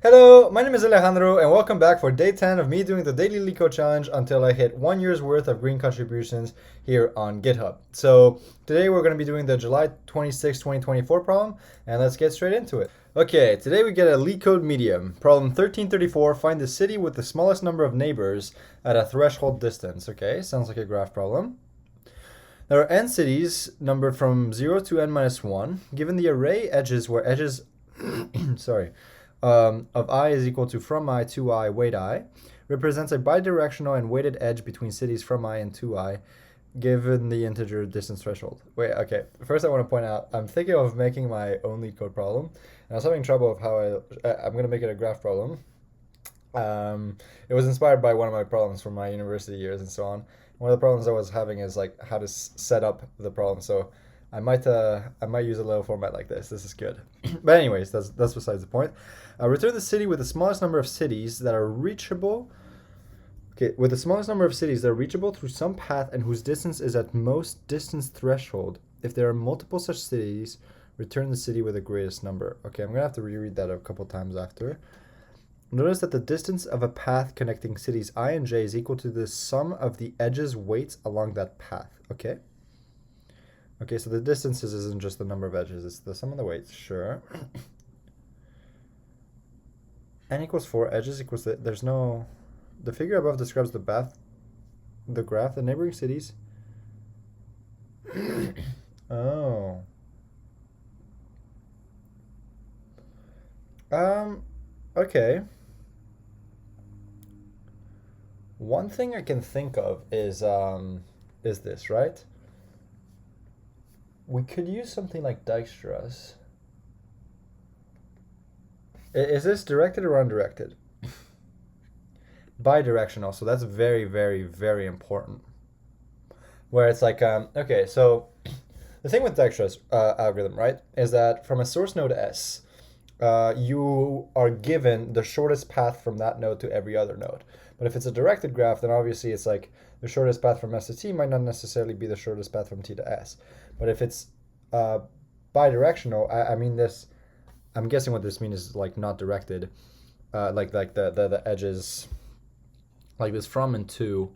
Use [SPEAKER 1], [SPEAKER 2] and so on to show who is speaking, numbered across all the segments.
[SPEAKER 1] Hello, my name is Alejandro, and welcome back for day 10 of me doing the Daily LeetCode challenge until I hit 1 year's worth of green contributions here on GitHub. So today we're going to be doing the July 26, 2024 problem, and let's get straight into it. Okay, today we get a LeetCode medium. Problem 1334, find the city with the smallest number of neighbors at a threshold distance. Okay, sounds like a graph problem. There are n cities numbered from 0 to n minus 1. Given the array edges where edges sorry, of I is equal to from I to I weight I, represents a bidirectional and weighted edge between cities from I and to I, given the integer distance threshold. Wait, okay. First, I want to point out I'm thinking of making my own LeetCode problem, and I was having trouble with how I'm going to make it a graph problem. It was inspired by one of my problems from my university years and so on. One of the problems I was having is like how to set up the problem. So I might use a little format like this. This is good. But anyways, that's besides the point. Return the city with the smallest number of cities that are reachable. Okay, with the smallest number of cities that are reachable through some path and whose distance is at most distance threshold. If there are multiple such cities, return the city with the greatest number. Okay, I'm gonna have to reread that a couple times after. Notice that the distance of a path connecting cities I and j is equal to the sum of the edges' weights along that path. Okay. Okay, so the distances isn't just the number of edges, it's the sum of the weights, sure. N equals 4, edges equals, there's no, the figure above describes the graph, the neighboring cities. Oh. Okay. One thing I can think of is this, right? We could use something like Dijkstra's. Is this directed or undirected? Bidirectional, so that's very, very, very important. Where it's like, okay, so the thing with Dijkstra's algorithm, right, is that from a source node S, you are given the shortest path from that node to every other node. But if it's a directed graph, then obviously it's like the shortest path from S to T might not necessarily be the shortest path from T to S. But if it's uh, bidirectional, I mean this. I'm guessing what this means is like not directed, like the edges, like this from and to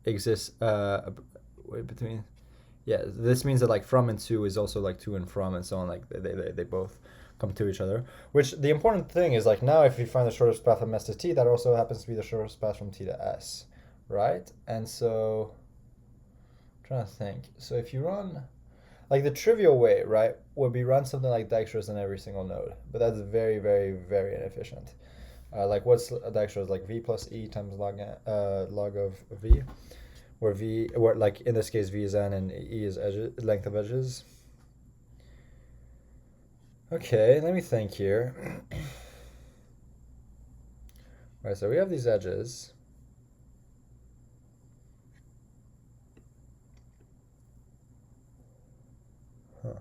[SPEAKER 1] exists between. Yeah, this means that like from and to is also like to and from and so on. Like they both come to each other. Which the important thing is like now if you find the shortest path from S to T, that also happens to be the shortest path from T to S, right? And so I'm trying to think. So if you run like the trivial way, right, would be run something like Dijkstra's in every single node, but that's very, very, very inefficient. Like what's Dijkstra's like v plus e times log of v, where like in this case v is n and e is length of edges. Okay, let me think here. Right, so we have these edges. Huh.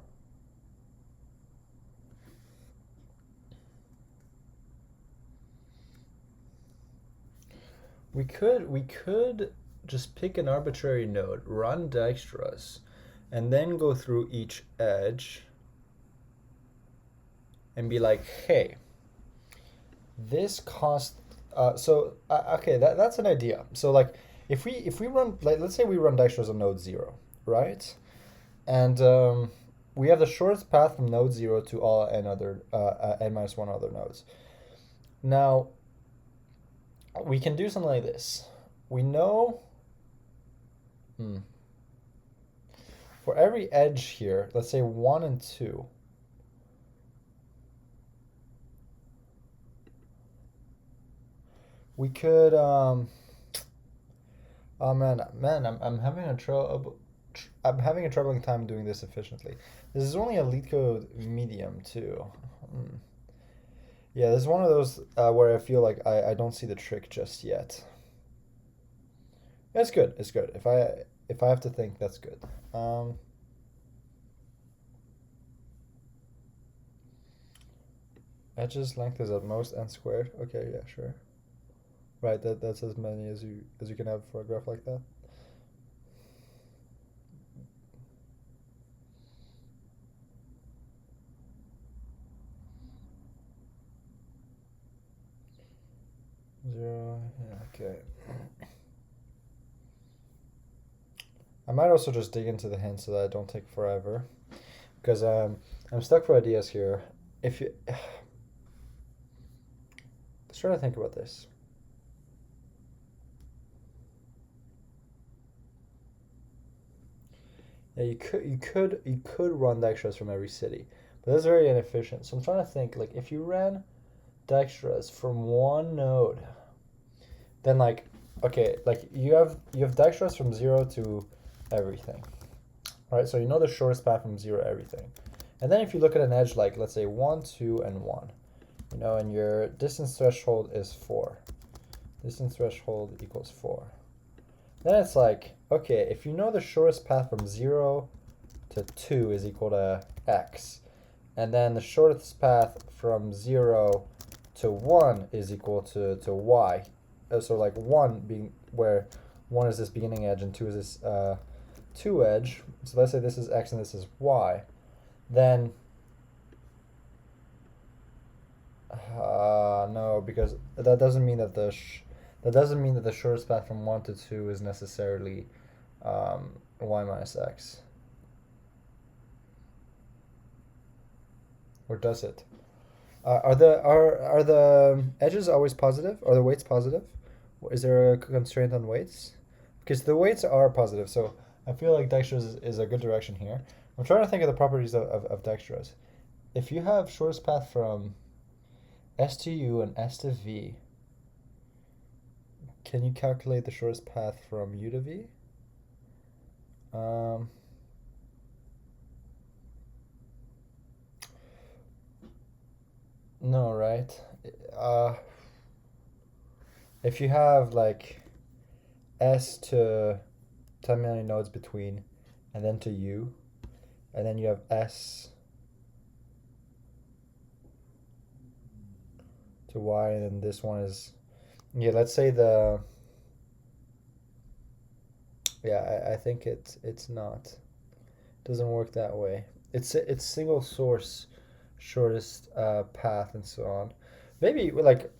[SPEAKER 1] We could just pick an arbitrary node, run Dijkstra's, and then go through each edge and be like, hey, this cost. Okay, that's an idea. So like, if we run like let's say we run Dijkstra's on node 0, right? And we have the shortest path from node 0 to all n minus 1 other nodes. Now we can do something like this. We know for every edge here, let's say 1 and 2. We could oh man, I'm having a trouble. I'm having a troubling time doing this efficiently. This is only a LeetCode medium too. Hmm. Yeah, this is one of those where I feel like I don't see the trick just yet. It's good. It's good. If I have to think, that's good. Edges length is at most n squared. Okay, yeah, sure. Right, that's as many as you can have for a graph like that. Okay. I might also just dig into the hint so that I don't take forever, because I'm stuck for ideas here. If you, let's try to think about this. Yeah, you could run Dijkstra's from every city, but that's very inefficient. So I'm trying to think, like, if you ran Dijkstra's from one node, then like, okay, like you have Dijkstra's from 0 to everything, right? So you know the shortest path from 0 to everything, and then if you look at an edge like, let's say 1, 2, and 1, you know, and your distance threshold is 4. Distance threshold equals 4. Then it's like, okay, if you know the shortest path from 0 to 2 is equal to x, and then the shortest path from 0 to 1 is equal to y. So like 1 being where 1 is this beginning edge and 2 is this 2 edge. So let's say this is x and this is y. Then, no, because that doesn't mean that the shortest path from 1 to 2 is necessarily y minus x. Or does it? Are the edges always positive? Are the weights positive? Is there a constraint on weights? Because the weights are positive, so I feel like Dijkstra's is a good direction here. I'm trying to think of the properties of Dijkstra's. If you have shortest path from S to U and S to V, can you calculate the shortest path from U to V? No, right? If you have like S to 10 million nodes between, and then to U, and then you have S to Y, and then this one is, yeah, let's say the, yeah, I think it's not. It doesn't work that way. It's single source shortest path and so on. Maybe like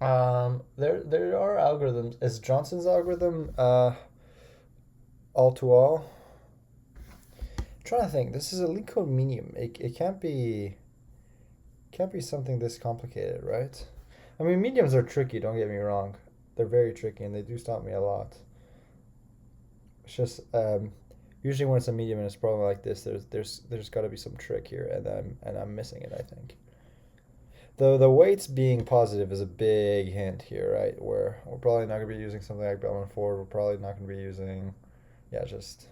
[SPEAKER 1] there are algorithms. Is Johnson's algorithm all to all? I'm trying to think. This is a LeetCode medium. It can't be something this complicated, right? I mean, mediums are tricky, don't get me wrong. They're very tricky and they do stop me a lot. It's just usually when it's a medium and it's a problem like this, there's got to be some trick here, and I'm missing it, I think. The weights being positive is a big hint here, right? Where we're probably not going to be using something like Bellman Ford. We're probably not going to be using, yeah, just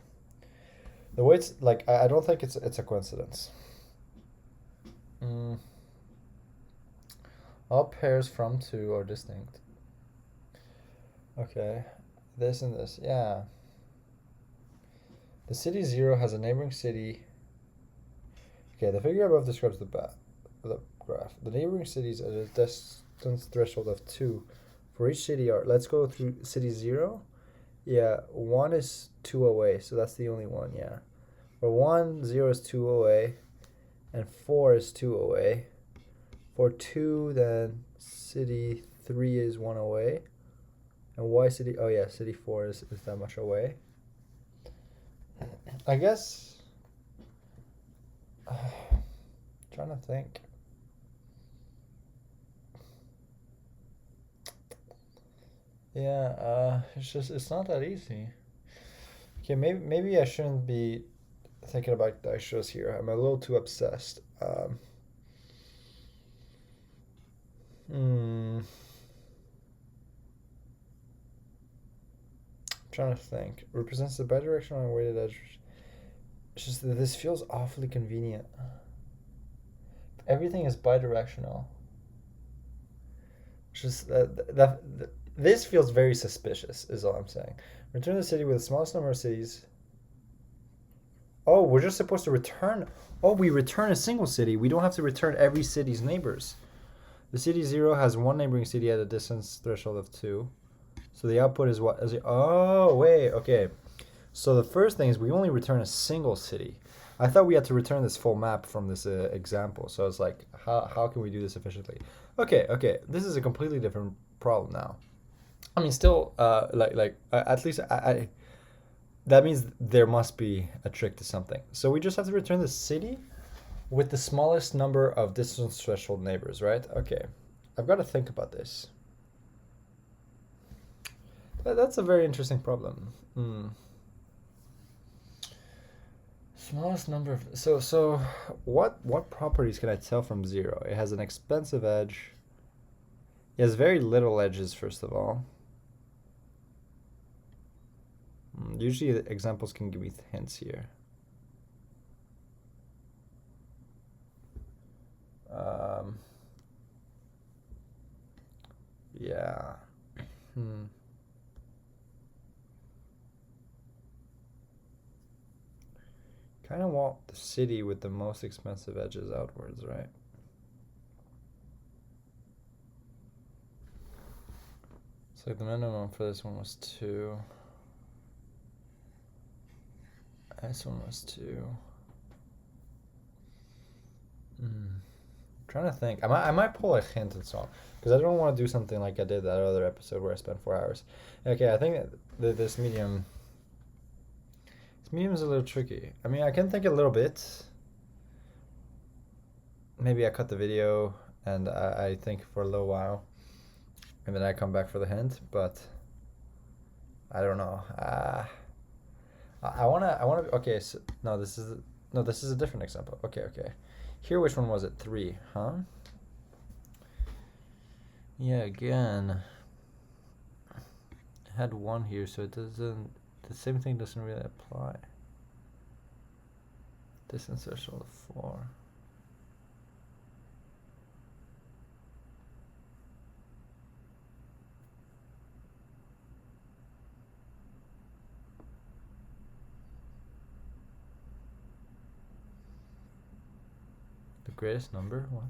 [SPEAKER 1] the weights. Like I don't think it's a coincidence. All pairs from 2 are distinct. Okay, this and this, yeah. The city 0 has a neighboring city. Okay, the figure above describes the graph. The neighboring cities at a distance threshold of 2 for each city are, let's go through city 0. Yeah, 1 is 2 away, so that's the only one, yeah. For 1, 0 is 2 away, and 4 is 2 away. For 2, then city 3 is 1 away. And Y city, oh yeah, city 4 is that much away. I guess, trying to think. Yeah, it's not that easy. Okay, maybe I shouldn't be thinking about Dijkstra's here. I'm a little too obsessed. Trying to think. Represents the bidirectional and weighted edge. It's just that this feels awfully convenient. Everything is bidirectional. It's just this feels very suspicious, is all I'm saying. Return the city with the smallest number of cities. Oh, we're just supposed to return. Oh, we return a single city. We don't have to return every city's neighbors. The city 0 has one neighboring city at a distance threshold of 2. So the output is what? Oh, wait, okay. So the first thing is we only return a single city. I thought we had to return this full map from this example. So it's like, how can we do this efficiently? Okay, this is a completely different problem now. I mean, still, at least that means there must be a trick to something. So we just have to return the city with the smallest number of distance threshold neighbors, right? Okay, I've got to think about this. That's a very interesting problem. Smallest number of so what properties can I tell from 0? It has an expensive edge. It has very little edges, first of all. Usually the examples can give me hints here. Yeah. Kind of want the city with the most expensive edges outwards, right? So the minimum for this one was 2. This one was 2. Trying to think. I might pull a hint and so on, because I don't want to do something like I did that other episode where I spent 4 hours. Okay, I think that this medium is a little tricky. I mean, I can think a little bit. Maybe I cut the video and I think for a little while, and then I come back for the hint. But I don't know. I wanna. Okay, so no, this is a different example. Okay. Here, which one was it? 3, huh? Yeah, again, it had 1 here, so it doesn't. The same thing doesn't really apply. Distance threshold of 4. The greatest number? What?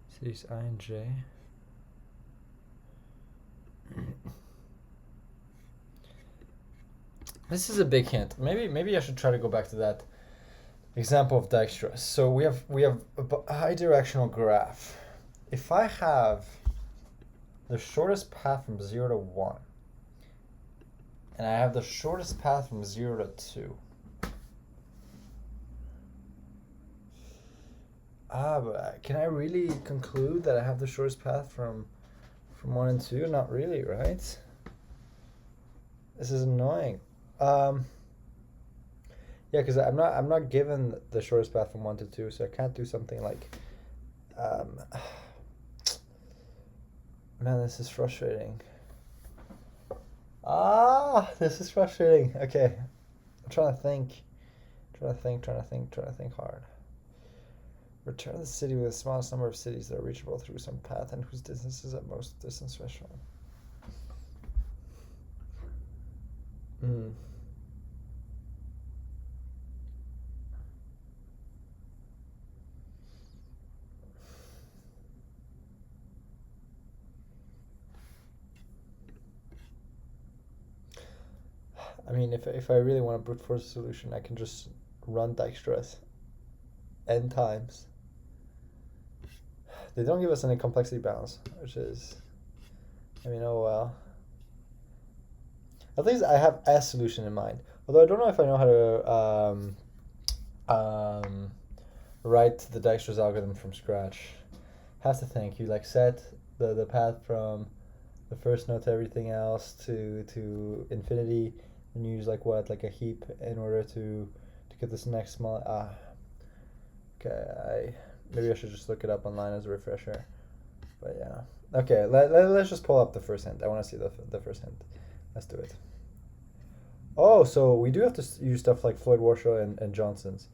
[SPEAKER 1] Cities I and J. This is a big hint. Maybe I should try to go back to that example of Dijkstra. So we have a bidirectional graph. If I have the shortest path from 0 to 1, and I have the shortest path from 0 to 2. But can I really conclude that I have the shortest path from 1 and 2? Not really, right? This is annoying. Yeah, because I'm not given the shortest path from 1 to 2, so I can't do something like. Man, this is frustrating. This is frustrating. Okay, I'm trying to think hard. Return the city with the smallest number of cities that are reachable through some path and whose distance is at most distance threshold. I mean, if I really want to brute force a solution, I can just run Dijkstra's n times. They don't give us any complexity bounds, which is, I mean, oh well. At least I have a solution in mind. Although I don't know if I know how to write the Dijkstra's algorithm from scratch. Have to think. You like set the path from the first node to everything else to infinity, and you use like a heap in order to get this next small. Okay, maybe I should just look it up online as a refresher. But yeah. Okay, let's just pull up the first hint. I want to see the first hint. Let's do it. Oh, so we do have to use stuff like Floyd Warshall and Johnson's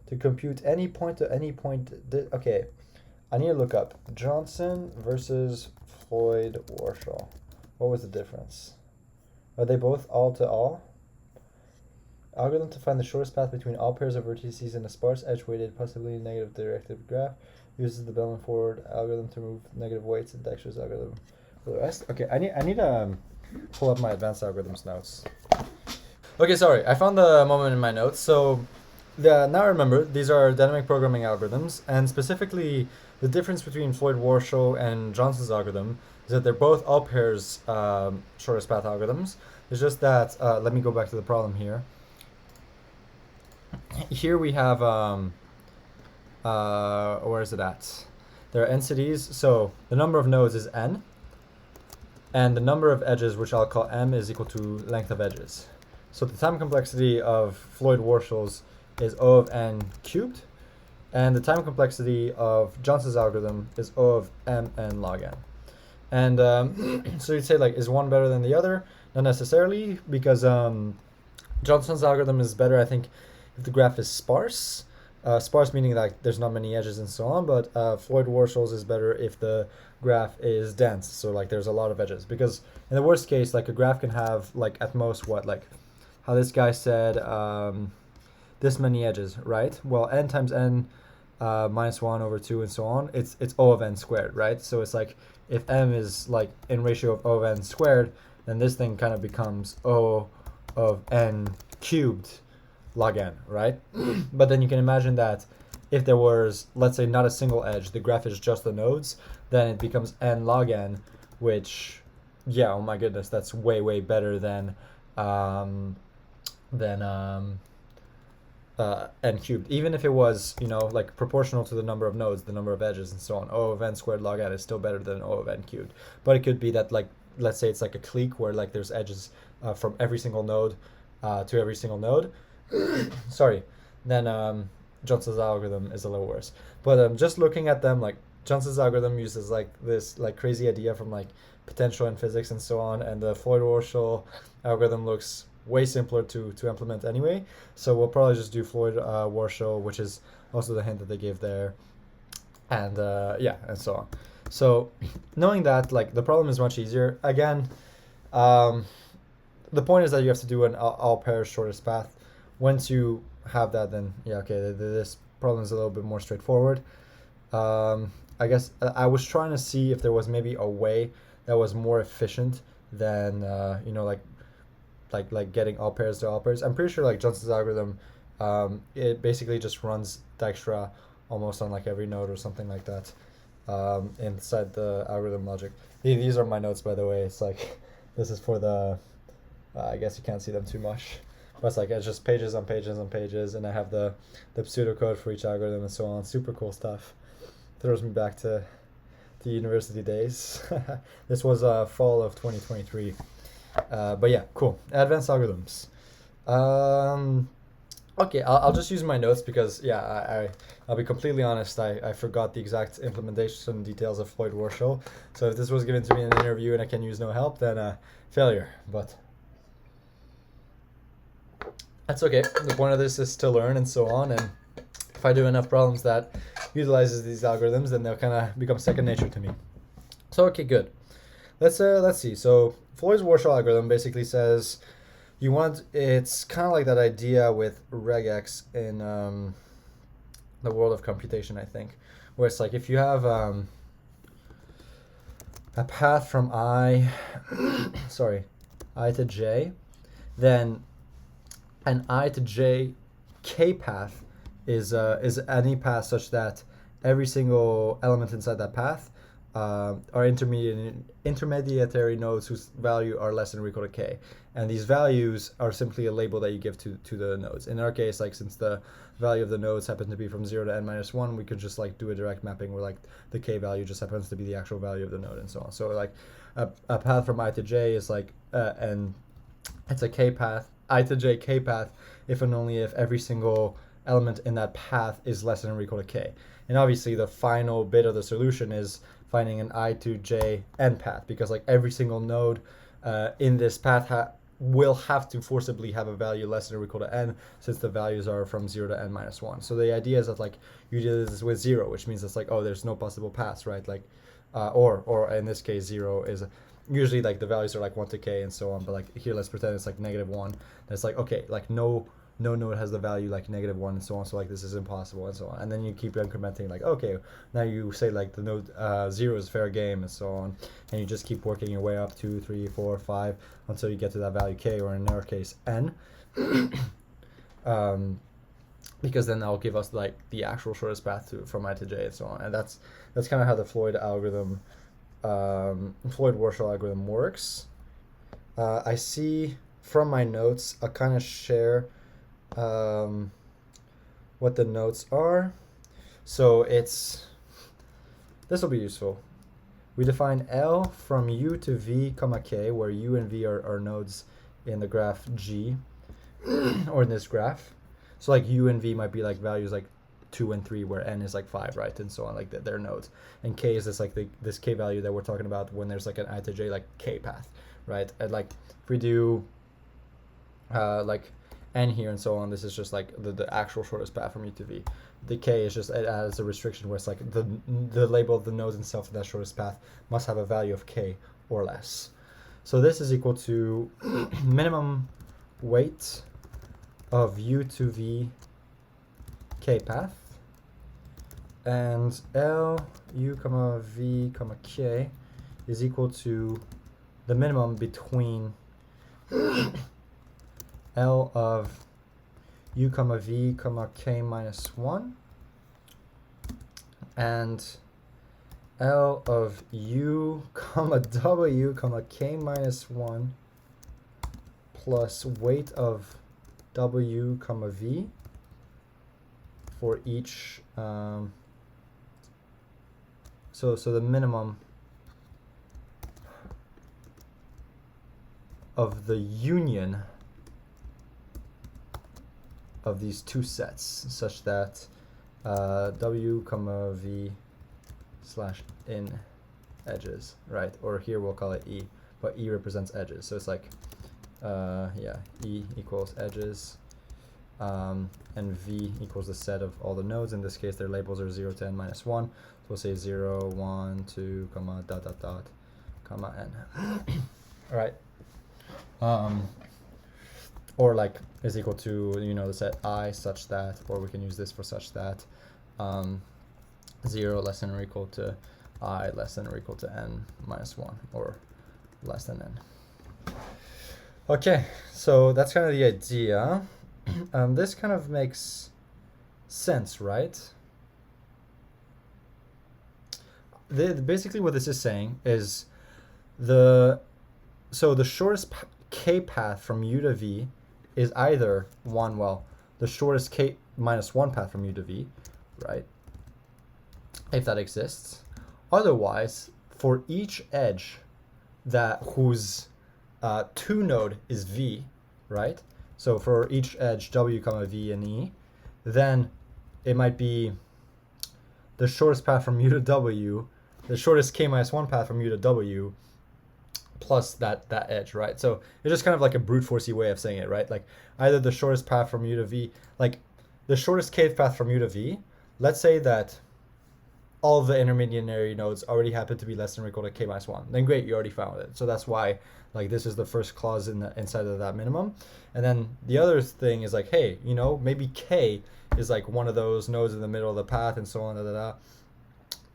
[SPEAKER 1] to compute any point to any point. Okay, I need to look up Johnson versus Floyd Warshall. What was the difference? Are they both all to all? Algorithm to find the shortest path between all pairs of vertices in a sparse edge-weighted, possibly negative directed graph. Uses the Bell and Ford algorithm to remove negative weights and Dijkstra's algorithm for the rest. Okay, I need to pull up my advanced algorithms notes. Okay, sorry, I found the moment in my notes. So Now remember, these are dynamic programming algorithms, and specifically the difference between Floyd-Warshall and Johnson's algorithm is that they're both all pairs shortest path algorithms. It's just that, let me go back to the problem here. Here we have, where is it at? There are n cities, so the number of nodes is n, and the number of edges, which I'll call m, is equal to length of edges. So the time complexity of Floyd-Warshall's is O of n cubed, and the time complexity of Johnson's algorithm is O of mn log n. And so you'd say, like, is one better than the other? Not necessarily, because Johnson's algorithm is better, I think, if the graph is sparse. Sparse meaning like there's not many edges and so on, but Floyd-Warshall's is better if the graph is dense, so like there's a lot of edges. Because in the worst case, like a graph can have like at most what, like how this guy said, this many edges, right? Well, n times n minus 1 over 2 and so on, it's O of n squared, right? So it's like if m is like in ratio of O of n squared, then this thing kind of becomes O of n cubed log n, right? But then you can imagine that if there was, let's say, not a single edge, the graph is just the nodes, then it becomes n log n, which, yeah, oh my goodness, that's way better than n cubed. Even if it was, you know, like proportional to the number of nodes, the number of edges and so on, O of n squared log n is still better than O of n cubed. But it could be that, like, let's say it's like a clique where like there's edges from every single node to every single node. Sorry, then Johnson's algorithm is a little worse. But just looking at them, like Johnson's algorithm uses like this like crazy idea from like potential in physics and so on, and the Floyd-Warshall algorithm looks way simpler to implement anyway. So we'll probably just do Floyd-Warshall, which is also the hint that they gave there, and yeah, and so on. So knowing that, like, the problem is much easier. Again, the point is that you have to do an all pairs shortest path. Once you have that, then yeah, okay, this problem is a little bit more straightforward. I guess I was trying to see if there was maybe a way that was more efficient than you know, like getting all pairs to all pairs. I'm pretty sure like Johnson's algorithm, it basically just runs Dijkstra almost on like every node or something like that inside the algorithm logic. These are my notes, by the way. It's like this is for the I guess you can't see them too much. But it's like it's just pages on pages on pages, and I have the pseudocode for each algorithm and so on. Super cool stuff. Throws me back to the university days. This was fall of 2023. But yeah, cool. Advanced algorithms. Okay, I'll just use my notes because yeah, I'll be completely honest. I forgot the exact implementation details of Floyd-Warshall. So if this was given to me in an interview and I can use no help, then failure. But that's okay. The point of this is to learn and so on, and if I do enough problems that utilizes these algorithms, then they'll kind of become second nature to me. So okay, good. Let's see. So Floyd-Warshall algorithm basically says you want, it's kind of like that idea with regex in the world of computation, I think, where it's like if you have a path from I to j, then an I to j k path is any path such that every single element inside that path are intermediary nodes whose value are less than or equal to k, and these values are simply a label that you give to the nodes. In our case, like since the value of the nodes happen to be from 0 to n minus 1, we could just like do a direct mapping where like the k value just happens to be the actual value of the node and so on. So like a path from I to j is like and it's a k path, I to j k path, if and only if every single element in that path is less than or equal to k. And obviously the final bit of the solution is finding an I to j n path, because like every single node in this path will have to forcibly have a value less than or equal to n, since the values are from 0 to n minus 1. So the idea is that like you do this with 0, which means it's like, oh, there's no possible paths, right? Like or in this case 0 is usually like the values are like 1 to k and so on, but like here let's pretend it's like -1. That's like, okay, like no node has the value like -1 and so on, so like this is impossible and so on. And then you keep incrementing, like, okay, now you say like the node 0 is fair game and so on, and you just keep working your way up 2, 3, 4, 5 until you get to that value k, or in our case n. because then that'll give us like the actual shortest path from I to j and so on. And that's kind of how the Floyd algorithm, Floyd-Warshall algorithm works. I see from my notes, I'll kind of share what the notes are. So this will be useful. We define L from U to V comma K, where U and V are nodes in the graph G, or in this graph. So like U and V might be like values like 2 and 3, where N is like 5, right? And so on, like they're nodes. And K is this like this K value that we're talking about when there's like an I to J like K path, right? And like if we do like N here and so on, this is just like the actual shortest path from U to V. The K is just, it adds a restriction where it's like the label of the nodes itself in that shortest path must have a value of K or less. So this is equal to minimum weight of U to V K path, and L U comma V comma K is equal to the minimum between L of U comma V comma K minus 1 and L of U comma W comma K minus 1 plus weight of W comma V for each, so the minimum of the union of these two sets, such that W comma V slash in edges, right? Or here we'll call it E, but E represents edges. So it's like, yeah, E equals edges, and V equals the set of all the nodes. In this case, their labels are 0 to n minus 1. So we'll say 0, 1, 2, comma, dot, dot, dot, comma, n. All right. Or like is equal to, you know, the set I such that, or we can use this for such that 0 less than or equal to I less than or equal to n minus 1, or less than n. Okay, so that's kind of the idea. This kind of makes sense, right? Basically what this is saying is the shortest K path from U to V is either the shortest K minus 1 path from U to V, right? If that exists. Otherwise, for each edge whose 2 node is V, right? So for each edge W comma V and E, then it might be the shortest path from U to W, the shortest K minus 1 path from U to W, plus that edge, right? So it's just kind of like a brute forcey way of saying it, right? Like either the shortest path from U to V, like the shortest K path from U to V, let's say that all of the intermediary nodes already happen to be less than or equal to K minus 1. Then great, you already found it. So that's why like this is the first clause inside of that minimum. And then the other thing is like, hey, you know, maybe K is like one of those nodes in the middle of the path and so on, da, da, da.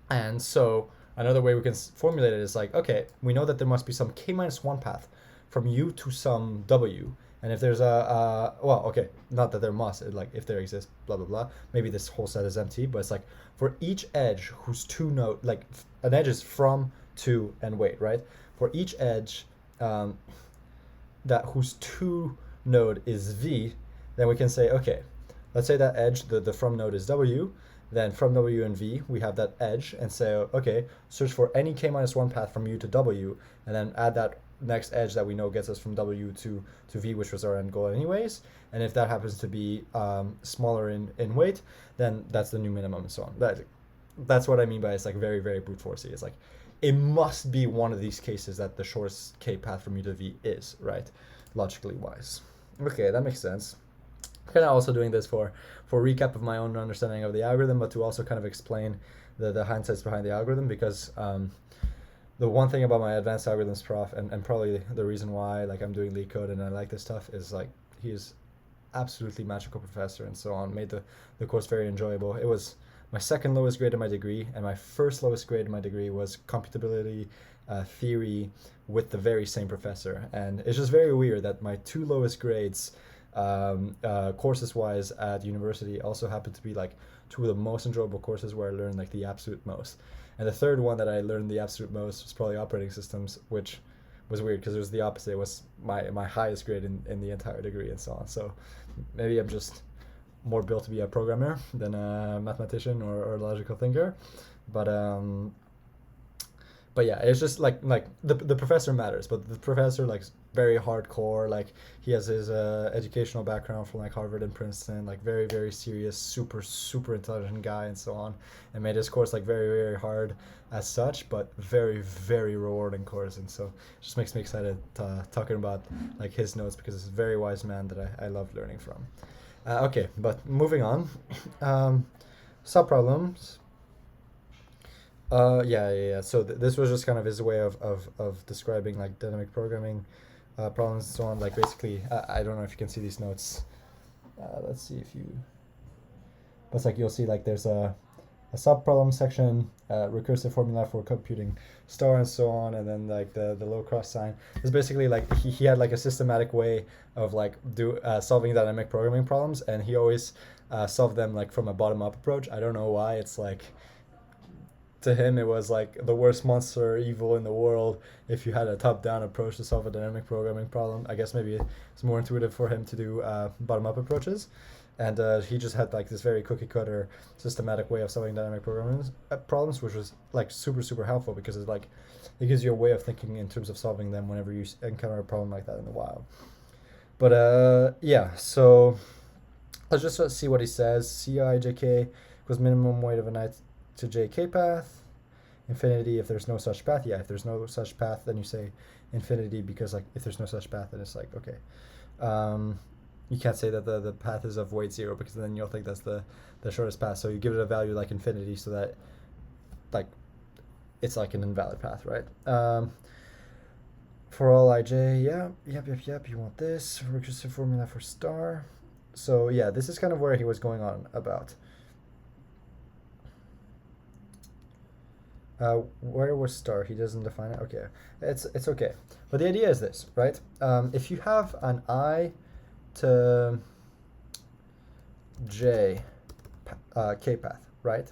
[SPEAKER 1] And so another way we can formulate it is like, okay, we know that there must be some K minus 1 path from U to some W. And if there's well, okay, not that there must, like if there exists, blah, blah, blah. Maybe this whole set is empty, but it's like for each edge whose 2 node, like an edge is from, to, and weight, right? For each edge whose 2 node is V, then we can say, okay, let's say that edge, the from node is W, then from W and V, we have that edge, and say, okay, search for any K minus 1 path from U to W, and then add that next edge that we know gets us from W to V, which was our end goal anyways. And if that happens to be smaller in weight, then that's the new minimum and so on. That's what I mean by it's like very, very brute forcey. It's like, it must be one of these cases that the shortest K path from U to V is, right? Logically wise. Okay, that makes sense. I'm kind of also doing this for recap of my own understanding of the algorithm, but to also kind of explain the hindsights behind the algorithm, because the one thing about my advanced algorithms prof, and probably the reason why like I'm doing LeetCode and I like this stuff, is like he's absolutely magical professor and so on, made the course very enjoyable. It was my second lowest grade in my degree, and my first lowest grade in my degree was computability theory with the very same professor. And it's just very weird that my 2 lowest grades courses wise at university also happened to be like two of the most enjoyable courses where I learned like the absolute most. And the third one that I learned the absolute most was probably operating systems, which was weird because it was the opposite. It was my highest grade in the entire degree and so on. So maybe I'm just more built to be a programmer than a mathematician or a logical thinker. But yeah, it's just like the professor matters, but the professor like very hardcore. Like he has his educational background from like Harvard and Princeton, like very very serious, super intelligent guy and so on, and made his course like very very hard as such, but very very rewarding course. And so it just makes me excited talking about like his notes because it's a very wise man that I love learning from. Okay, but moving on. Subproblems. Yeah. So this was just kind of his way of describing like dynamic programming problems and so on. Like basically, I don't know if you can see these notes. Let's see if you. But it's like you'll see like there's a subproblem section, recursive formula for computing star and so on, and then like the low cross sign. It's basically like he had like a systematic way of like solving dynamic programming problems, and he always solved them like from a bottom up approach. I don't know why. It's like to him it was like the worst monster evil in the world if you had a top-down approach to solve a dynamic programming problem. I guess maybe it's more intuitive for him to do bottom-up approaches, and he just had like this very cookie-cutter systematic way of solving dynamic programming problems, which was like super helpful because it's like it gives you a way of thinking in terms of solving them whenever you encounter a problem like that in the wild. But yeah, so let's just see what he says. Cijk equals minimum weight of an I to jk path, infinity if there's no such path. Yeah, if there's no such path, then you say infinity, because like if there's no such path, then it's like okay. You can't say that the path is of weight 0 because then you'll think that's the shortest path. So you give it a value like infinity so that like it's like an invalid path, right? For all ij, yep, you want this recursive formula for star. So yeah, this is kind of where he was going on about. Where was star? He doesn't define it. Okay, it's okay. But the idea is this, right? If you have an I to j k path, right?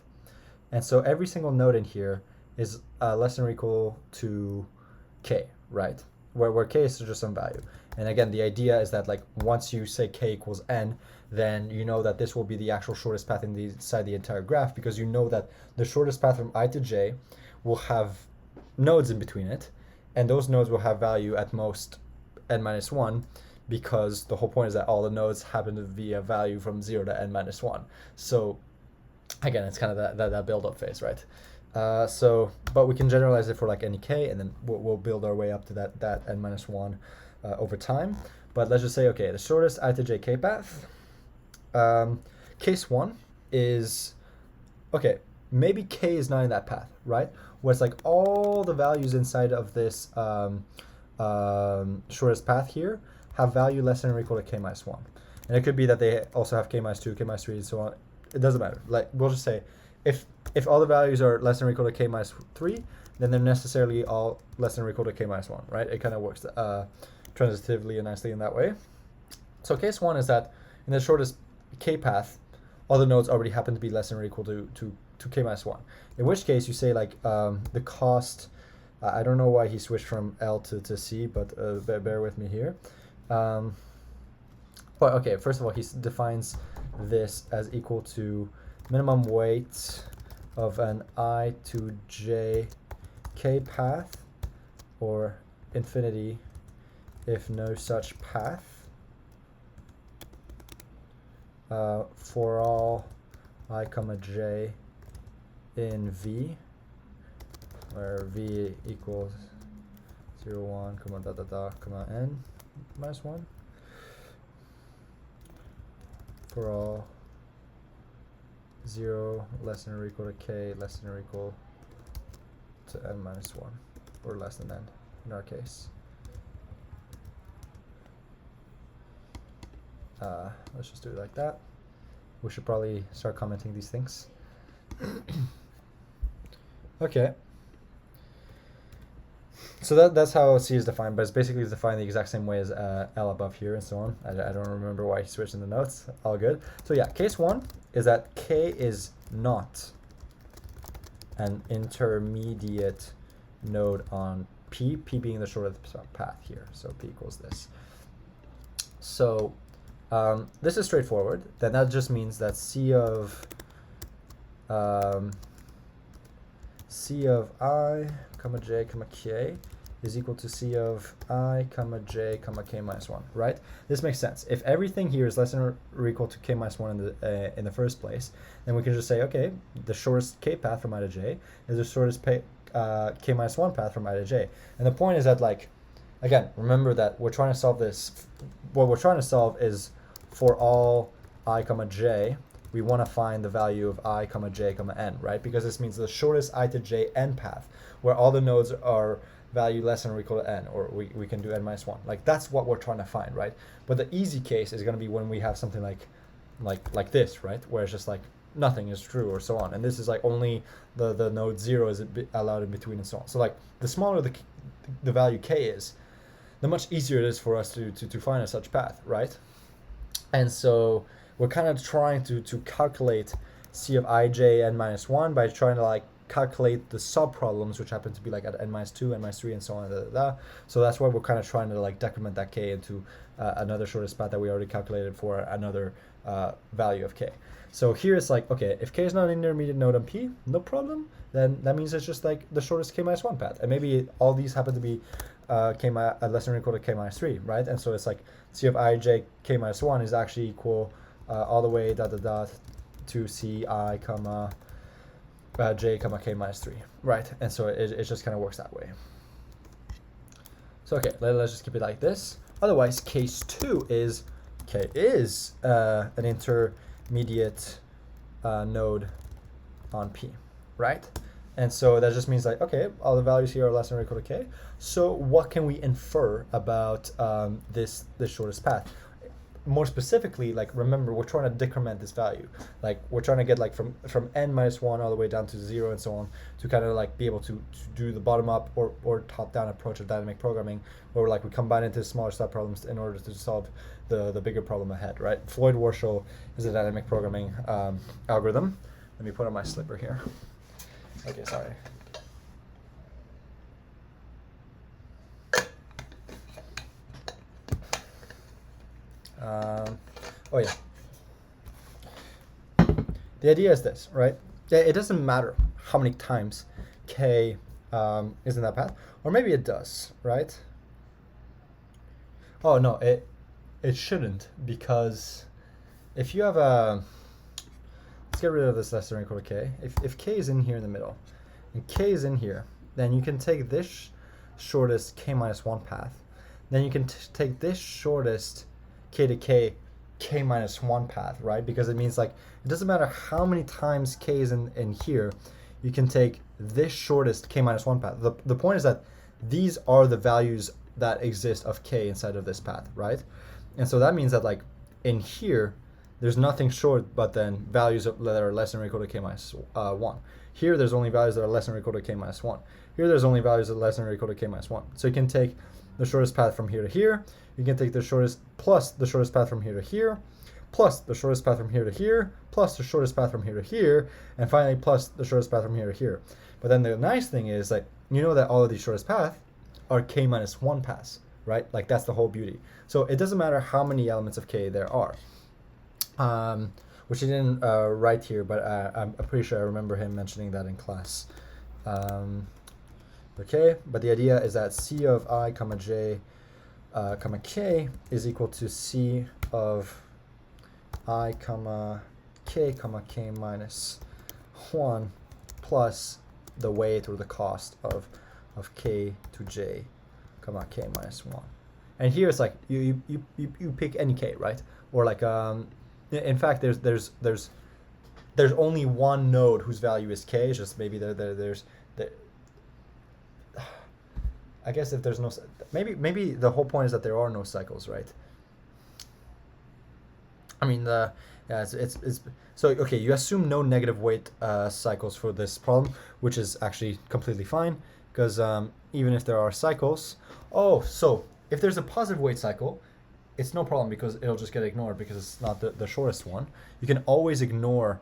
[SPEAKER 1] And so every single node in here is less than or equal to k, right? Where k is just some value. And again, the idea is that like once you say k equals n, then you know that this will be the actual shortest path inside the entire graph, because you know that the shortest path from I to j will have nodes in between it, and those nodes will have value at most n minus 1, because the whole point is that all the nodes happen to be a value from 0 to n minus 1. So again, it's kind of that build-up phase, right? But we can generalize it for like any k, and then we'll build our way up to that n minus 1 over time. But let's just say, okay, the shortest I to j k path. Case 1 is, okay, maybe k is not in that path, right? Where it's like all the values inside of this shortest path here have value less than or equal to k minus 1. And it could be that they also have k minus 2, k minus 3, and so on. It doesn't matter. Like, we'll just say if all the values are less than or equal to k minus 3, then they're necessarily all less than or equal to k minus 1, right? It kind of works transitively and nicely in that way. So case 1 is that in the shortest k path, all the nodes already happen to be less than or equal to k minus 1. In which case you say like the cost, I don't know why he switched from L to C, but bear with me here. But okay, first of all, he defines this as equal to minimum weight of an I to j k path, or infinity if no such path, for all I comma j in V, where V equals 0, 1, comma n minus 1, for all 0 less than or equal to k less than or equal to n minus 1, or less than n in our case. Let's just do it like that. We should probably start commenting these things. Okay. So that's how C is defined, but it's basically defined the exact same way as L above here and so on. I don't remember why he switched in the notes. All good. So yeah, case one is that K is not an intermediate node on P, P being the shortest path here. So P equals this. So this is straightforward. Then that just means that C of I, comma j, comma k is equal to C of I, comma j, comma k minus 1, right? This makes sense. If everything here is less than or equal to k minus 1 in the first place, then we can just say, okay, the shortest k path from I to j is the shortest k minus 1 path from I to j. And the point is that, like, again, remember that we're trying to solve this. What we're trying to solve is for all I, comma j, we want to find the value of I, comma j, comma n, right? Because this means the shortest I to j n path, where all the nodes are value less than or equal to n, or we can do n minus 1. Like, that's what we're trying to find, right? But the easy case is going to be when we have something like this, right? Where it's just like nothing is true or so on. And this is like only the node 0 is allowed in between and so on. So like the smaller the value k is, the much easier it is for us to find a such path, right? And so we're kind of trying to calculate C of ij n minus 1 by trying to like calculate the sub-problems, which happen to be like at n minus 2, n minus 3, and so on. So that's why we're kind of trying to like decrement that k into another shortest path that we already calculated for another value of k. So here it's like, okay, if k is not an intermediate node on P, no problem. Then that means it's just like the shortest k minus 1 path. And maybe all these happen to be k less than or equal to k minus 3, right? And so it's like C of ij k minus 1 is actually equal all the way to C I comma j comma k minus 3, right? And so it just kind of works that way. So okay, let's just keep it like this. Otherwise, case 2 is k is an intermediate node on P, right? And so that just means like, okay, all the values here are less than or equal to k. So what can we infer about this shortest path? More specifically, like, remember, we're trying to decrement this value. Like, we're trying to get like from n minus 1 all the way down to 0 and so on, to kind of like be able to do the bottom up or top down approach of dynamic programming, where like we combine into smaller subproblems in order to solve the bigger problem ahead, right? Floyd-Warshall is a dynamic programming algorithm. Let me put on my slipper here. Okay, sorry. Oh yeah. The idea is this, right? It doesn't matter how many times k is in that path, or maybe it does, right? Oh no, it shouldn't, because if you have a, let's get rid of this less than or equal to k. If k is in here in the middle, and k is in here, then you can take this shortest k minus 1 path, then you can take this shortest k to k minus 1 path, right? Because it means like it doesn't matter how many times k is in here, you can take this shortest k minus 1 path. The point is that these are the values that exist of k inside of this path, right? And so that means that like in here there's nothing short but then values that are less than or equal to k minus 1. Here there's only values that are less than or equal to k minus 1. Here there's only values that are less than or equal to k minus 1. So you can take the shortest path from here to here, you can take the shortest plus the shortest path from here to here, plus the shortest path from here to here, plus the shortest path from here to here, and finally plus the shortest path from here to here. But then the nice thing is that you know that all of these shortest paths are k minus 1 paths, right? Like that's the whole beauty. So it doesn't matter how many elements of k there are. Which he didn't write here, but I'm pretty sure I remember him mentioning that in class. Okay, but the idea is that C of I comma j comma k is equal to C of I comma k minus 1 plus the weight or the cost of k to j comma k minus 1. And here it's like you pick any k, right? Or like in fact there's only one node whose value is k. It's just maybe there's I guess if there's no, maybe the whole point is that there are no cycles, right? I mean, yeah, it's so okay. You assume no negative weight cycles for this problem, which is actually completely fine, because even if there are cycles, oh, so if there's a positive weight cycle, it's no problem because it'll just get ignored because it's not the shortest one. You can always ignore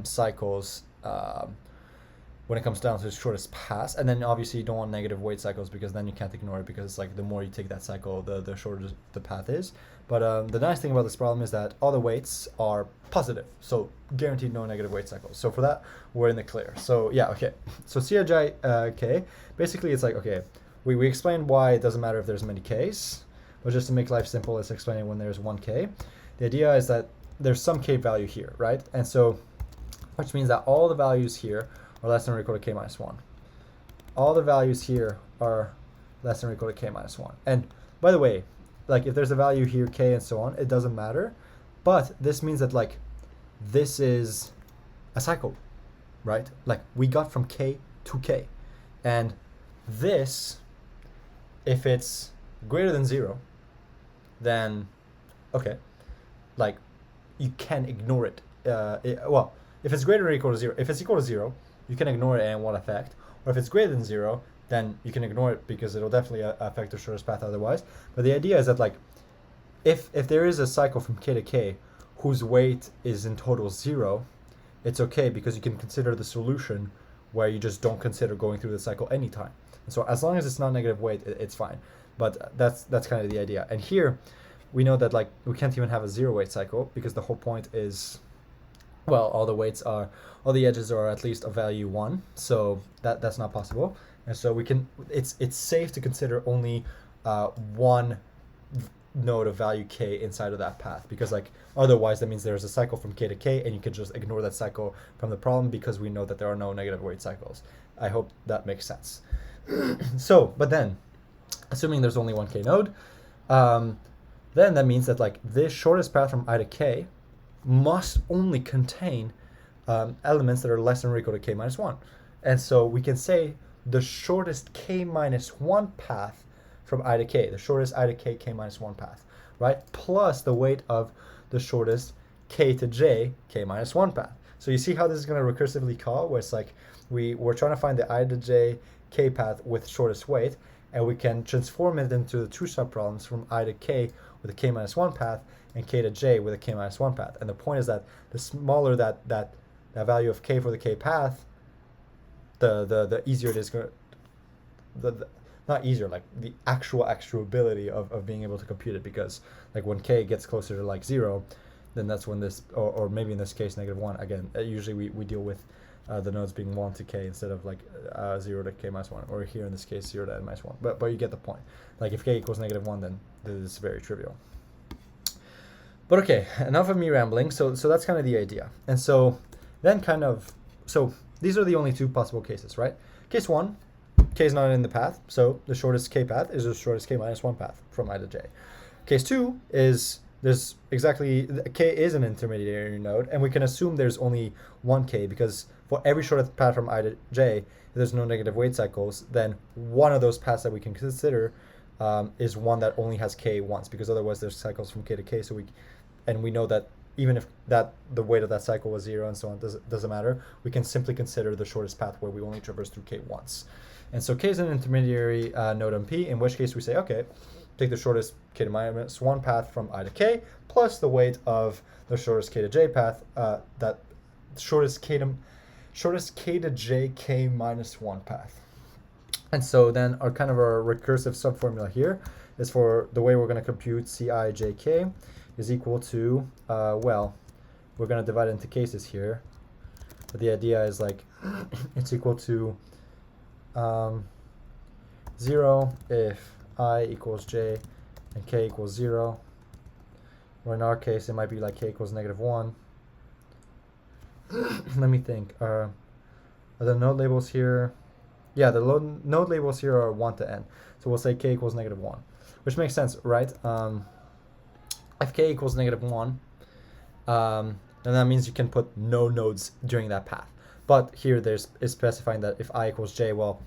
[SPEAKER 1] cycles when it comes down to the shortest path, and then obviously you don't want negative weight cycles because then you can't ignore it because it's like the more you take that cycle, the shorter the path is. But the nice thing about this problem is that all the weights are positive, so guaranteed no negative weight cycles. So for that, we're in the clear. So yeah, okay. So Cij k, basically it's like, okay, we explained why it doesn't matter if there's many k's, but just to make life simple, let's explain it when there's one k. The idea is that there's some k value here, right? And so, which means that all the values here are less than or equal to k minus 1. All the values here are less than or equal to k minus 1. And by the way, like if there's a value here, k and so on, it doesn't matter. But this means that like this is a cycle, right? Like we got from k to k. And this, if it's greater than 0, then okay, like you can ignore it. Well, if it's greater or equal to 0, if it's equal to 0, you can ignore it and it won't affect. Or if it's greater than 0, then you can ignore it because it'll definitely affect the shortest path otherwise. But the idea is that like if there is a cycle from k to k whose weight is in total 0, it's okay because you can consider the solution where you just don't consider going through the cycle anytime. And so as long as it's not negative weight, it's fine. But that's kind of the idea. And here we know that like we can't even have a 0 weight cycle because the whole point is, well, all the edges are at least a value 1, so that's not possible. And so we can, it's safe to consider only one node of value k inside of that path, because like otherwise that means there's a cycle from k to k and you can just ignore that cycle from the problem because we know that there are no negative weight cycles. I hope that makes sense. So, but then, assuming there's only one k node, then that means that like this shortest path from I to k must only contain elements that are less than or equal to k minus 1. And so we can say the shortest k minus 1 path from I to k, the shortest I to k minus 1 path, right? Plus the weight of the shortest k to j k minus 1 path. So you see how this is going to recursively call, where it's like we're trying to find the I to j k path with shortest weight, and we can transform it into the two subproblems from I to k with a k minus 1 path and k to j with a k minus 1 path. And the point is that the smaller that value of k for the k path, the easier it is going to, not easier, like the actual actuability of being able to compute it, because like when k gets closer to like 0, then that's when this, or maybe in this case -1, again, usually we deal with the nodes being 1 to k instead of like 0 to k minus 1, or here in this case 0 to n minus 1. But you get the point. Like if k equals -1, then this is very trivial. But okay, enough of me rambling. So that's kind of the idea. And so then so these are the only two possible cases, right? Case 1, k is not in the path, so the shortest k path is the shortest k minus 1 path from I to j. Case 2 is there's exactly, k is an intermediary node, and we can assume there's only one k, because for every shortest path from I to j, if there's no negative weight cycles, then one of those paths that we can consider is one that only has k once, because otherwise there's cycles from k to k. So we know that even if the weight of that cycle was 0 and so on, doesn't matter, we can simply consider the shortest path where we only traverse through k once. And so k is an intermediary node on P, in which case we say, okay, take the shortest k to minus 1 path from I to k, plus the weight of the shortest k to j path, that shortest k to j k minus 1 path. And so then our recursive subformula here is for the way we're going to compute Cijk is equal to, well, we're going to divide it into cases here, but the idea is like it's equal to 0 if I equals j and k equals 0, or in our case it might be like k equals -1. Let me think. Are the node labels here? Yeah, the node labels here are 1 to n, so we'll say k equals -1, which makes sense, right? If k equals -1, then that means you can put no nodes during that path. But here is specifying that if I equals j, well,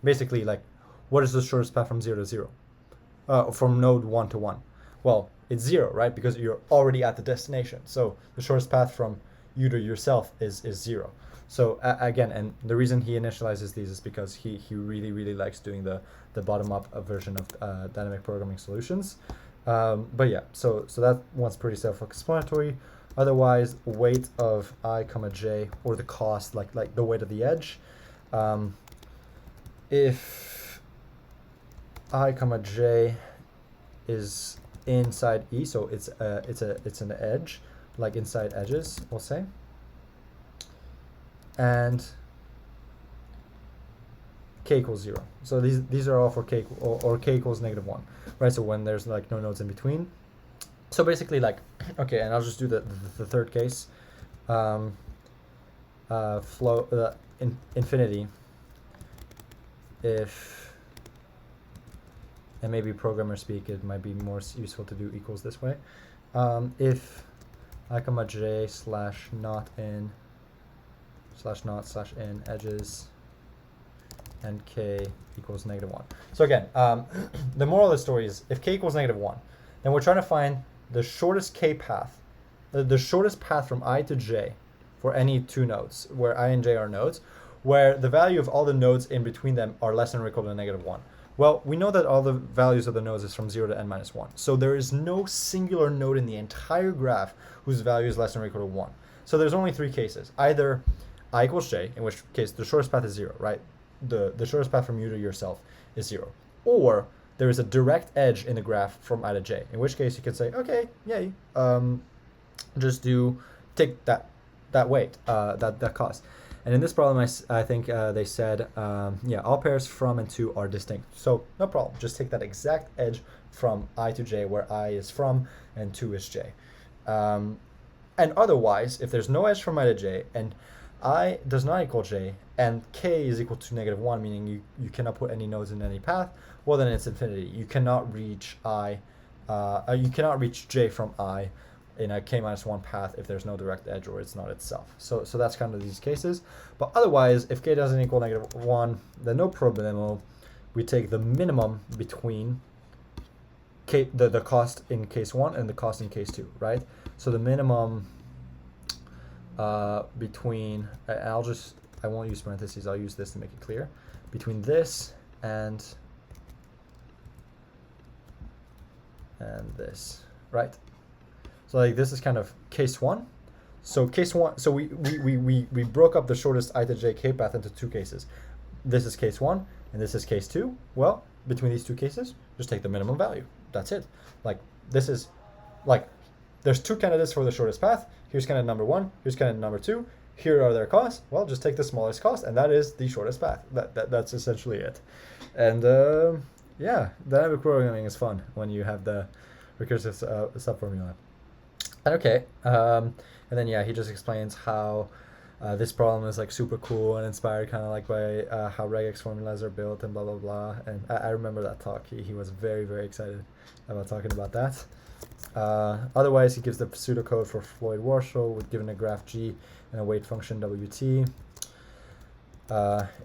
[SPEAKER 1] basically like, what is the shortest path from 0 to 0? From node 1 to 1? Well, it's 0, right? Because you're already at the destination. So the shortest path from u to yourself is 0. So again, and the reason he initializes these is because he really likes doing the bottom-up version of dynamic programming solutions. But yeah, so that one's pretty self-explanatory. Otherwise, weight of I comma j, or the cost, like the weight of the edge. If I comma j is inside E, so it's an edge, like inside edges, we'll say. And k equals 0. So these are all for k, or k equals -1, right? So when there's like no nodes in between. So basically, like, okay, and I'll just do the third case. Infinity. If, and maybe programmer speak, it might be more useful to do equals this way. If I comma j slash not in edges and k equals -1. So again, the moral of the story is if k equals -1, then we're trying to find the shortest k path, the shortest path from I to j for any two nodes, where I and j are nodes, where the value of all the nodes in between them are less than or equal to -1. Well, we know that all the values of the nodes is from 0 to n-1. So there is no singular node in the entire graph whose value is less than or equal to 1. So there's only three cases. Either I equals j, in which case the shortest path is 0, right? The shortest path from you to yourself is 0. Or there is a direct edge in the graph from I to j, in which case you could say, okay, yay, just take that weight, that cost. And in this problem, I think they said, yeah, all pairs from and to are distinct. So no problem, just take that exact edge from I to j, where I is from and 2 is j. And otherwise, if there's no edge from I to j, and I does not equal j, and k is equal to -1, meaning you cannot put any nodes in any path, well then it's infinity. You cannot reach you cannot reach j from I in a k-1 path if there's no direct edge or it's not itself. So that's kind of these cases. But otherwise, if k doesn't equal -1, then no problemo. We take the minimum between the cost in case 1 and the cost in case 2, right? So the minimum between, I won't use parentheses, I'll use this to make it clear, between this and this, right? So like this is kind of case 1. So case 1, so we broke up the shortest I to j k path into two cases. This is case 1 and this is case 2. Well, between these two cases, just take the minimum value. That's it. Like this is like there's two candidates for the shortest path. Here's candidate number 1, here's candidate number 2. Here are their costs. Well, just take the smallest cost, and that is the shortest path. That's essentially it. And yeah, dynamic programming is fun when you have the recursive subformula. Okay, and then yeah, he just explains how this problem is like super cool and inspired kind of like by how regex formulas are built and blah blah blah. And I remember that talk. He was very excited about talking about that. Otherwise, he gives the pseudocode for Floyd Warshall with given a graph G and a weight function WT.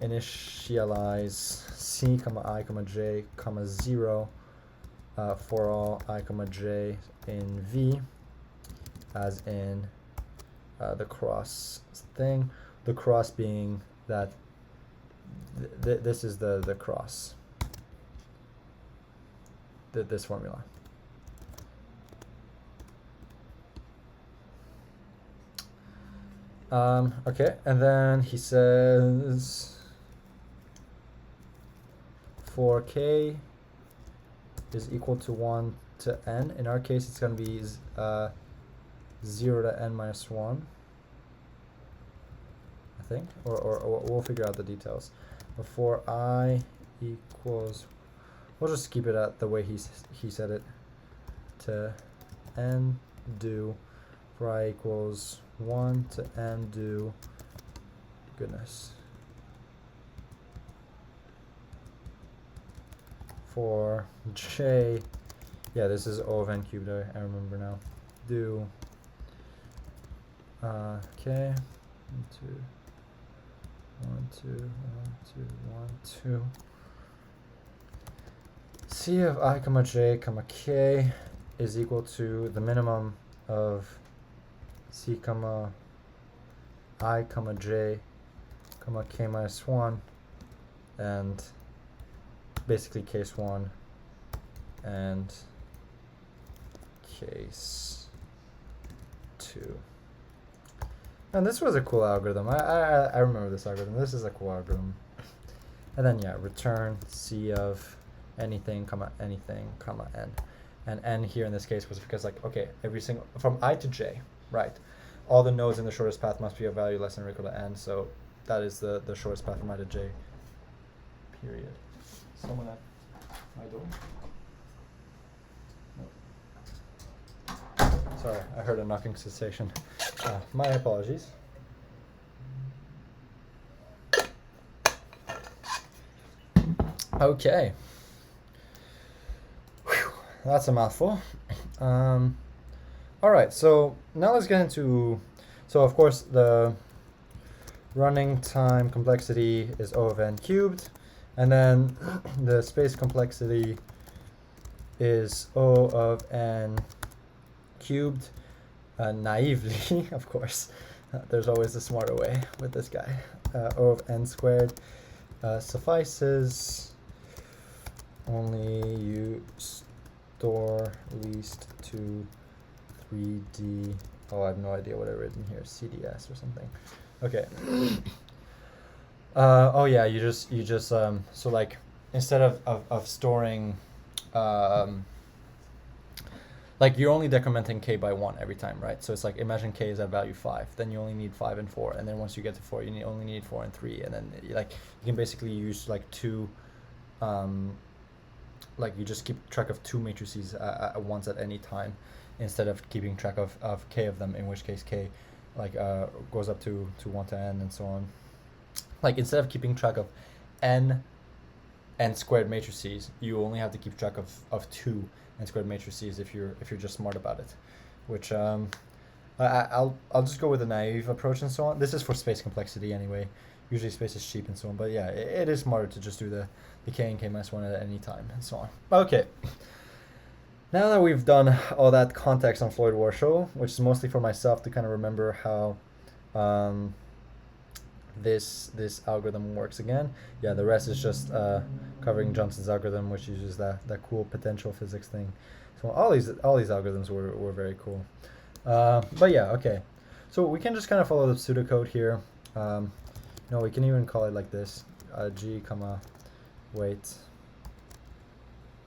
[SPEAKER 1] Initialize C, I, J, 0 for all I, J in V, as in the cross thing. The cross being that this is the cross. This formula. Okay, and then he says for k is equal to 1 to n. In our case, it's going to be 0 to n-1, I think, or we'll figure out the details. Before I equals, we'll just keep it at the way he said it, to n do for I equals 1 to n do, goodness, for j, yeah, this is O of n cubed, I remember now, do k, 1, 2, c of I, j, k is equal to the minimum of c, I comma j comma k minus 1 and basically case 1 and case 2. And this was a cool algorithm. I remember this algorithm. This is a cool algorithm. And then yeah, return c of anything comma n. And n here in this case was because like, okay, every single, from I to j, right? All the nodes in the shortest path must be a value less than or equal to n. So that is the shortest path from I to j, period. Someone at my door? No. Sorry, I heard a knocking sensation. My apologies. Okay. Whew, that's a mouthful. All right, so now let's get into, so of course the running time complexity is O of n cubed, and then the space complexity is O of n cubed, naively, of course. There's always a smarter way with this guy. O of n squared suffices. Only you store least to 3D. Oh, I have no idea what I've written here. CDS or something. Okay. Oh yeah, you just so like instead of storing like you're only decrementing k by 1 every time, right? So it's like, imagine k is at value 5, then you only need 5 and 4, and then once you get to 4 you only need 4 and 3, and then like you can basically use like two like you just keep track of 2 matrices at once at any time, instead of keeping track of k of them, in which case k like goes up to 1 to n and so on. Like instead of keeping track of n squared matrices, you only have to keep track of 2 n squared matrices if you're just smart about it, which I'll just go with a naive approach and so on. This is for space complexity anyway. Usually space is cheap and so on, but yeah, it is smarter to just do the k and k minus 1 at any time and so on. Okay. Now that we've done all that context on Floyd Warshall, which is mostly for myself to kind of remember how this algorithm works again. Yeah, the rest is just covering Johnson's algorithm, which uses that cool potential physics thing. So all these algorithms were very cool. But yeah, okay. So we can just kind of follow the pseudocode here. No, we can even call it like this: g comma wait.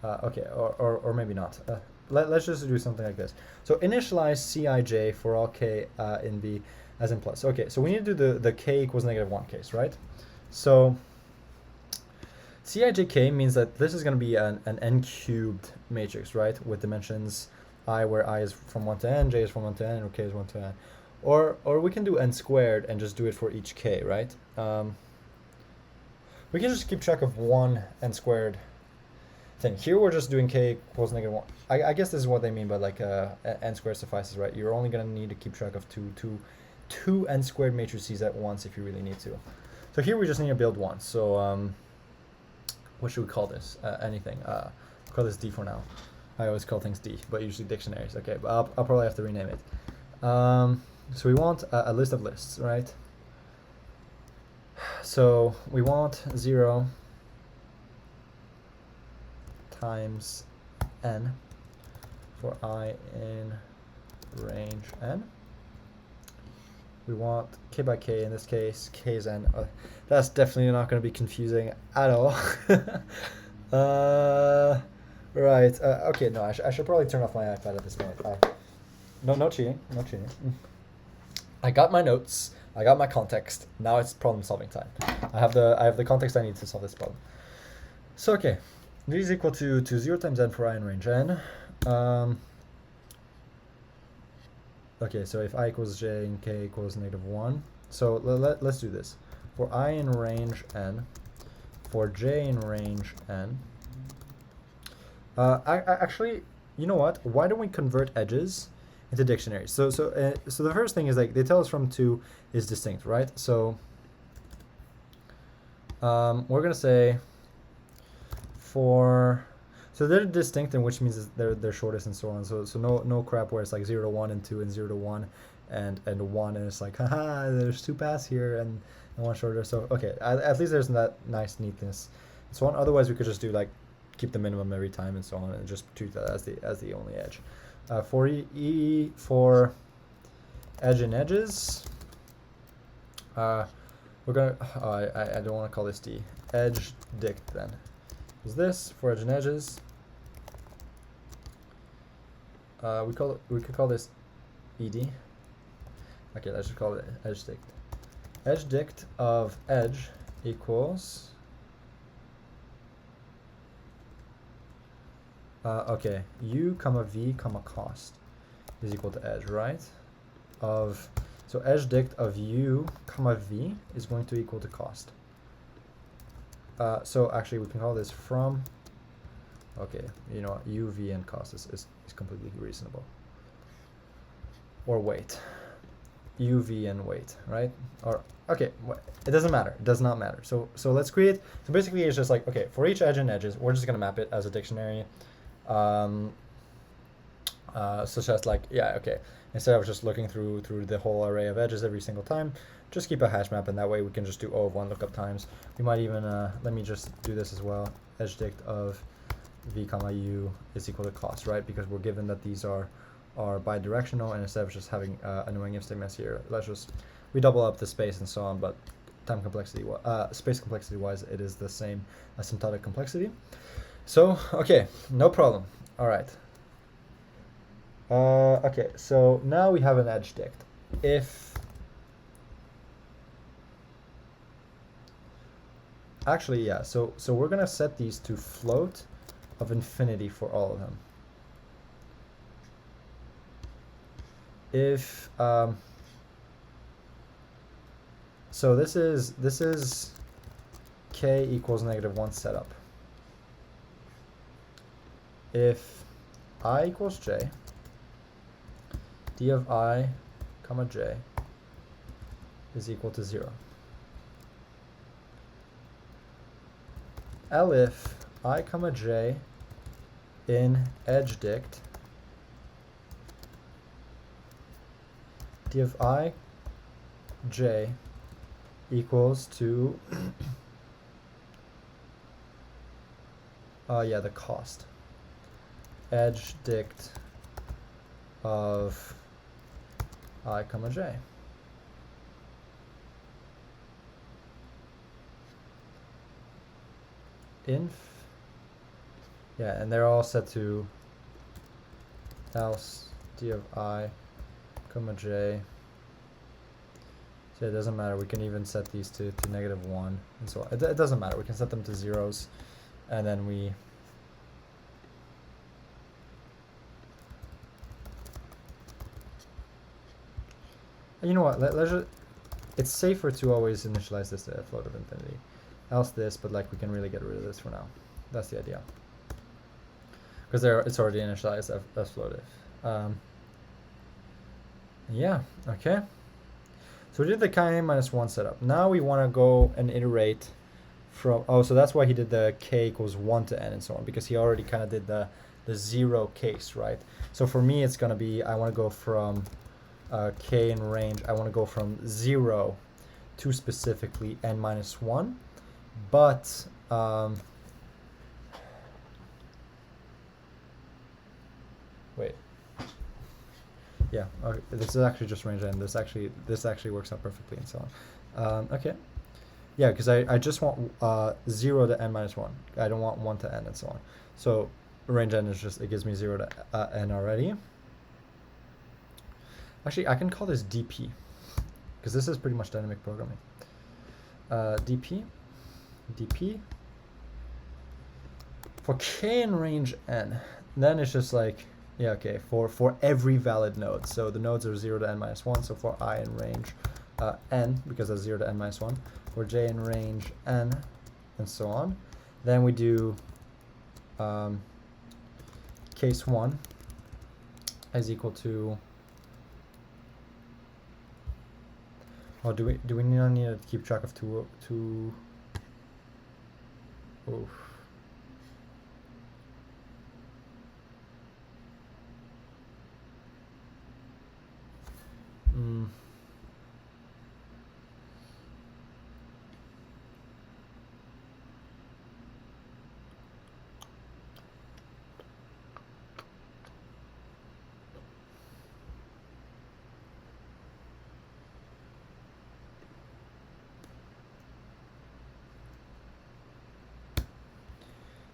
[SPEAKER 1] Okay, or maybe not. Let's just do something like this. So initialize Cij for all k in V as in plus. Okay, so we need to do the k equals -1 case, right? SoCijk means that this is going to be an n cubed matrix, right? With dimensions I, where I is from 1 to n, j is from 1 to n, or k is 1 to n. Or we can do n squared and just do it for each k, right? We can just keep track of one n squared thing. Here we're just doing k equals -1. I guess this is what they mean by like n squared suffices, right? You're only going to need to keep track of two n squared matrices at once if you really need to. So here we just need to build one. So what should we call this? Anything. I'll call this D for now. I always call things D, but usually dictionaries. Okay, but I'll probably have to rename it. So we want a list of lists, right? So we want 0 times n for I in range n. We want k by k, in this case, k is n. That's definitely not going to be confusing at all. Right. Okay, no, I should probably turn off my iPad at this point. No cheating. No cheating. I got my notes. I got my context. Now it's problem solving time. I have the context I need to solve this problem. So okay, v is equal to 0 times n for I in range n. Okay, so if I equals j and k equals -1, so let's do this. For I in range n, for j in range n. I actually, you know what? Why don't we convert edges into dictionaries? So the first thing is like they tell us from 2 is distinct, right? So we're gonna say so they're distinct, and which means they're shortest and so on. So no crap where it's like 0 to 1 and 2 and 0 to 1 and 1 is like, haha, there's 2 paths here and one shorter. So okay, at least there's that nice neatness and so on. Otherwise we could just do like keep the minimum every time and so on, and just treat that as the only edge. For edge and edges, we're gonna I don't want to call this D, edge dict then. Is this for edge and edges? We could call this ed. Okay, let's just call it edge dict. Edge dict of edge equals okay, u comma v comma cost is equal to edge, right? So edge dict of u comma v is going to equal to cost. So actually we can call this from, okay, you know what, u, v, and cost is completely reasonable. Or weight. U, v, and weight, right? Or, okay, it doesn't matter. It does not matter. So let's create, so basically it's just like, okay, for each edge and edges, we're just going to map it as a dictionary. Such as like, yeah, okay, instead of just looking through the whole array of edges every single time, just keep a hash map, and that way we can just do O of 1 lookup times. We might even, let me just do this as well. Edge dict of v comma u is equal to cost, right? Because we're given that these are bidirectional, and instead of just having annoying if statements here, we double up the space and so on, but time complexity, space complexity wise, it is the same asymptotic complexity. So, okay, no problem. All right. Okay, so now we have an edge dict. Actually, yeah, so we're gonna set these to float of infinity for all of them. So this is k equals -1 setup. If I equals j, d of I comma j is equal to 0. Elif I comma j in edge dict d of I j equals to yeah, the cost. Edge dict of I comma j. Inf, yeah, and they're all set to else d of I comma j. So it doesn't matter, we can even set these to -1 and so on. It doesn't matter, we can set them to zeros, and then we you know what, let's just, it's safer to always initialize this to float of infinity. Else this, but like we can really get rid of this for now. That's the idea. Because it's already initialized as floative. Yeah, okay. So we did the k minus 1 setup. Now we want to go and iterate from, oh, so that's why he did the k equals 1 to n and so on, because he already kind of did the 0 case, right? So for me, it's going to be, I want to go from k in range, I want to go from 0 to specifically n minus 1, but wait, yeah, okay, this is actually just range n. This actually works out perfectly and so on. Okay, yeah, because I just want 0 to n minus 1. I don't want 1 to n and so on. So range n is just, it gives me 0 to n already. Actually, I can call this dp, because this is pretty much dynamic programming. dp for k in range n. Then it's just like, yeah, okay, for every valid node. So the nodes are 0 to n minus 1. So for I in range n, because that's 0 to n minus 1. For j in range n, and so on. Then we do case 1 is equal to, oh, do we not need to keep track of two? Oof.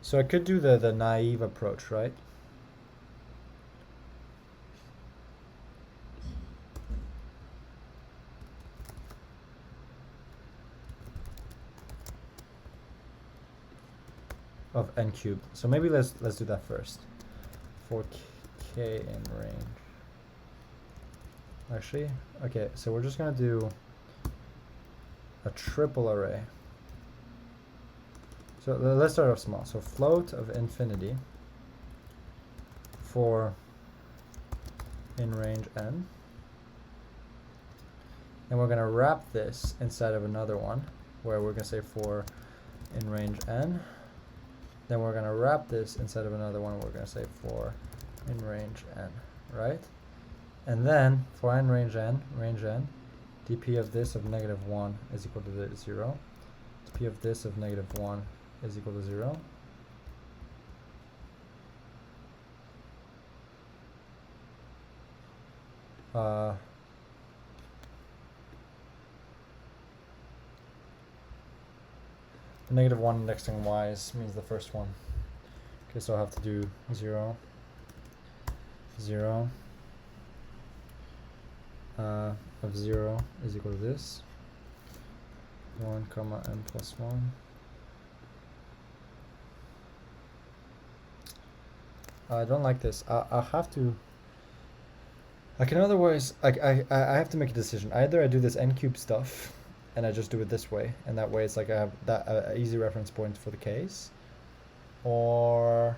[SPEAKER 1] So I could do the naive approach, right? Of n cubed. So maybe let's do that first. For k in range. Actually, okay, so we're just gonna do a triple array. So let's start off small. So float of infinity for in range n. And we're gonna wrap this inside of another one where we're gonna say for in range n. Then we're gonna wrap this inside of another one. We're gonna say for in range n, right? And then for n range n, dp of this of -1 is equal to 0. dp of this of -1 is equal to 0. -1 indexing y's means the first one. Okay, so I'll have to do 0, 0 of 0 is equal to this. 1 comma n plus 1. I don't like this. I'll have to. I can otherwise. I have to make a decision. Either I do this n cube stuff, and I just do it this way, and that way it's like I have that easy reference point for the case, or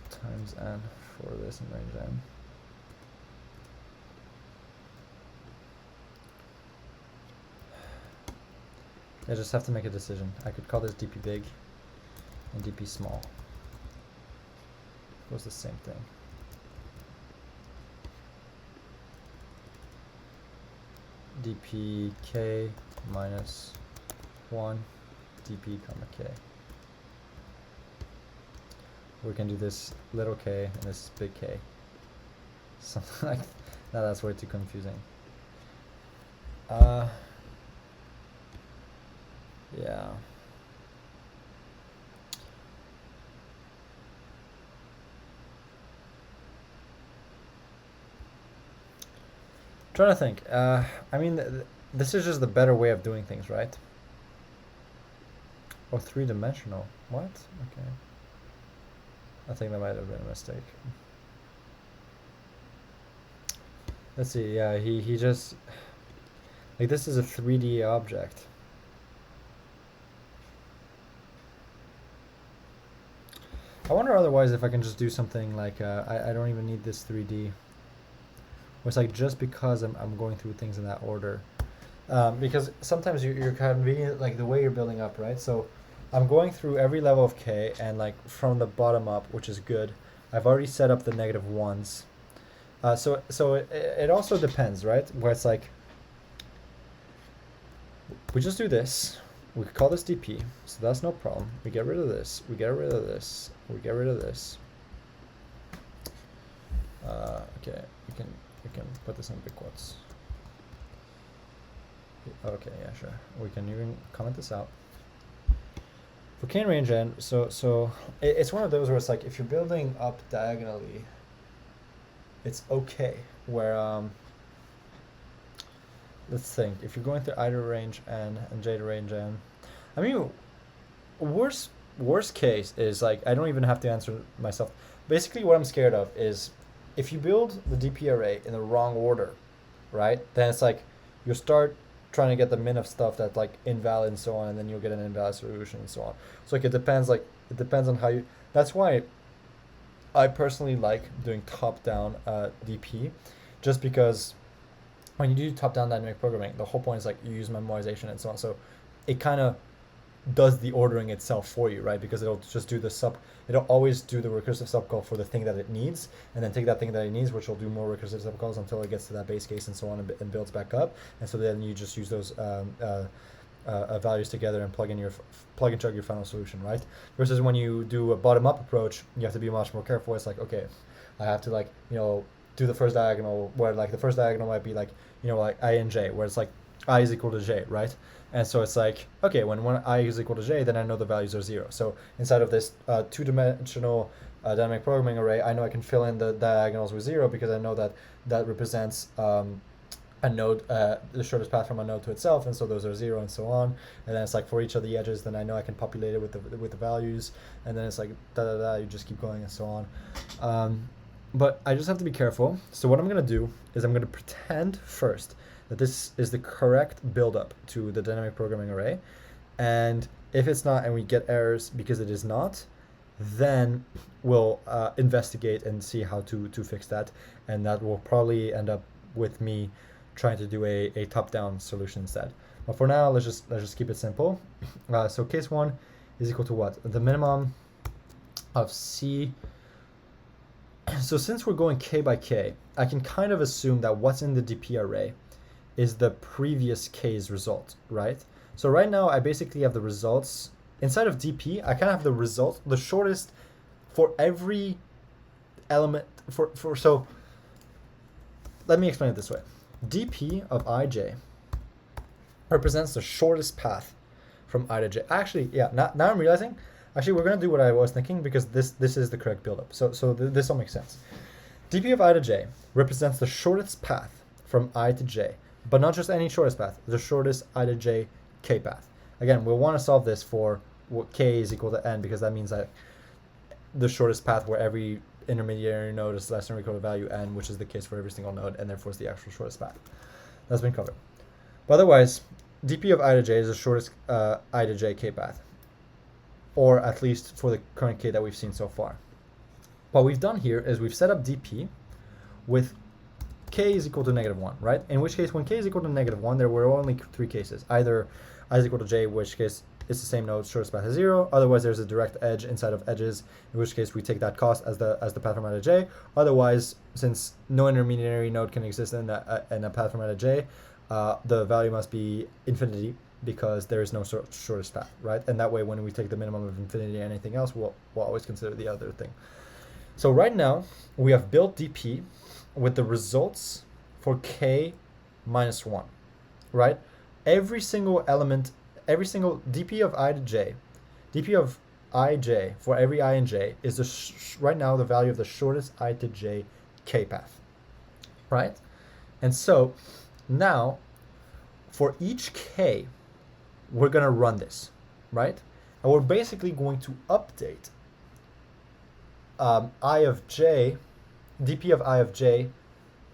[SPEAKER 1] times n for this in range n. I just have to make a decision. I could call this dp big and dp small. It was the same thing. dp k minus 1 dp comma k. We can do this little k and this big K. Something like that. No, that's way too confusing. Yeah. Trying to think. I mean, this is just the better way of doing things, right? Oh, three-dimensional. What? Okay. I think that might have been a mistake. Let's see. Yeah, he just like this is a 3D object. I wonder otherwise if I can just do something like I don't even need this 3D. Or it's like just because I'm going through things in that order. Because sometimes you're convenient, like the way you're building up, right? So I'm going through every level of K and like from the bottom up, which is good. I've already set up the -1s. So it also depends, right? Where it's like, we just do this. We could call this dp, so that's no problem. We get rid of this. We get rid of this. We get rid of this. Okay, we can put this in big quotes. Okay, yeah, sure. We can even comment this out. For k in range n, so it's one of those where it's like if you're building up diagonally, it's okay. Where let's think, if you're going through iter range n and j to range n, I mean, worst case is like I don't even have to answer myself. Basically, what I'm scared of is if you build the dp array in the wrong order, right? Then it's like you start trying to get the min of stuff that's like invalid and so on, and then you'll get an invalid solution and so on. So like it depends on how you. That's why I personally like doing top-down DP, just because when you do top-down dynamic programming, the whole point is like you use memorization and so on. So it kind of does the ordering itself for you, right? Because it'll just do it'll always do the recursive subcall for the thing that it needs, and then take that thing that it needs, which will do more recursive subcalls until it gets to that base case and so on, and builds back up. And so then you just use those values together and plug and chug your final solution, right? Versus when you do a bottom-up approach, you have to be much more careful. It's like, okay, I have to like, do the first diagonal where like the first diagonal might be like, like I and j, where it's like I is equal to j, right? And so it's like, okay, when I is equal to j, then I know the values are 0. So inside of this two-dimensional dynamic programming array, I know I can fill in the diagonals with 0 because I know that represents a node, the shortest path from a node to itself, and so those are 0 and so on. And then it's like for each of the edges, then I know I can populate it with the values, and then it's like you just keep going and so on. But I just have to be careful. So what I'm going to do is I'm going to pretend first that this is the correct build-up to the dynamic programming array. And if it's not and we get errors because it is not, then we'll investigate and see how to fix that. And that will probably end up with me trying to do a top-down solution instead. But for now, let's just keep it simple. So case 1 is equal to what? The minimum of C. So since we're going k by k, I can kind of assume that what's in the DP array is the previous k's result, right? So right now I basically have the results inside of DP. I kind of have the result, the shortest for every element so let me explain it this way. DP of ij represents the shortest path from I to j. Actually, yeah, now I'm realizing, actually we're going to do what I was thinking because this is the correct buildup. So this all makes sense. DP of I to j represents the shortest path from I to j, but not just any shortest path, the shortest I to j k path. Again, we'll want to solve this for what k is equal to n, because that means that the shortest path where every intermediary node is less than or equal to value n, which is the case for every single node, and therefore it's the actual shortest path. That's been covered. But otherwise, DP of I to j is the shortest I to j k path, or at least for the current k that we've seen so far. What we've done here is we've set up DP with k is equal to -1, right? In which case, when k is equal to -1, there were only 3 cases. Either I is equal to j, in which case it's the same node, shortest path is 0. Otherwise, there's a direct edge inside of edges, in which case we take that cost as the path from I to j. Otherwise, since no intermediary node can exist in a path from I to j, the value must be infinity, because there is no shortest path, right? And that way, when we take the minimum of infinity and anything else, we'll always consider the other thing. So right now, we have built DP with the results for k minus 1, right? Every single element, every single DP of I to j, DP of ij for every I and j is right now the value of the shortest I to j k path, right? And so now, for each k, we're going to run this, right? And we're basically going to update I of j, DP of I of j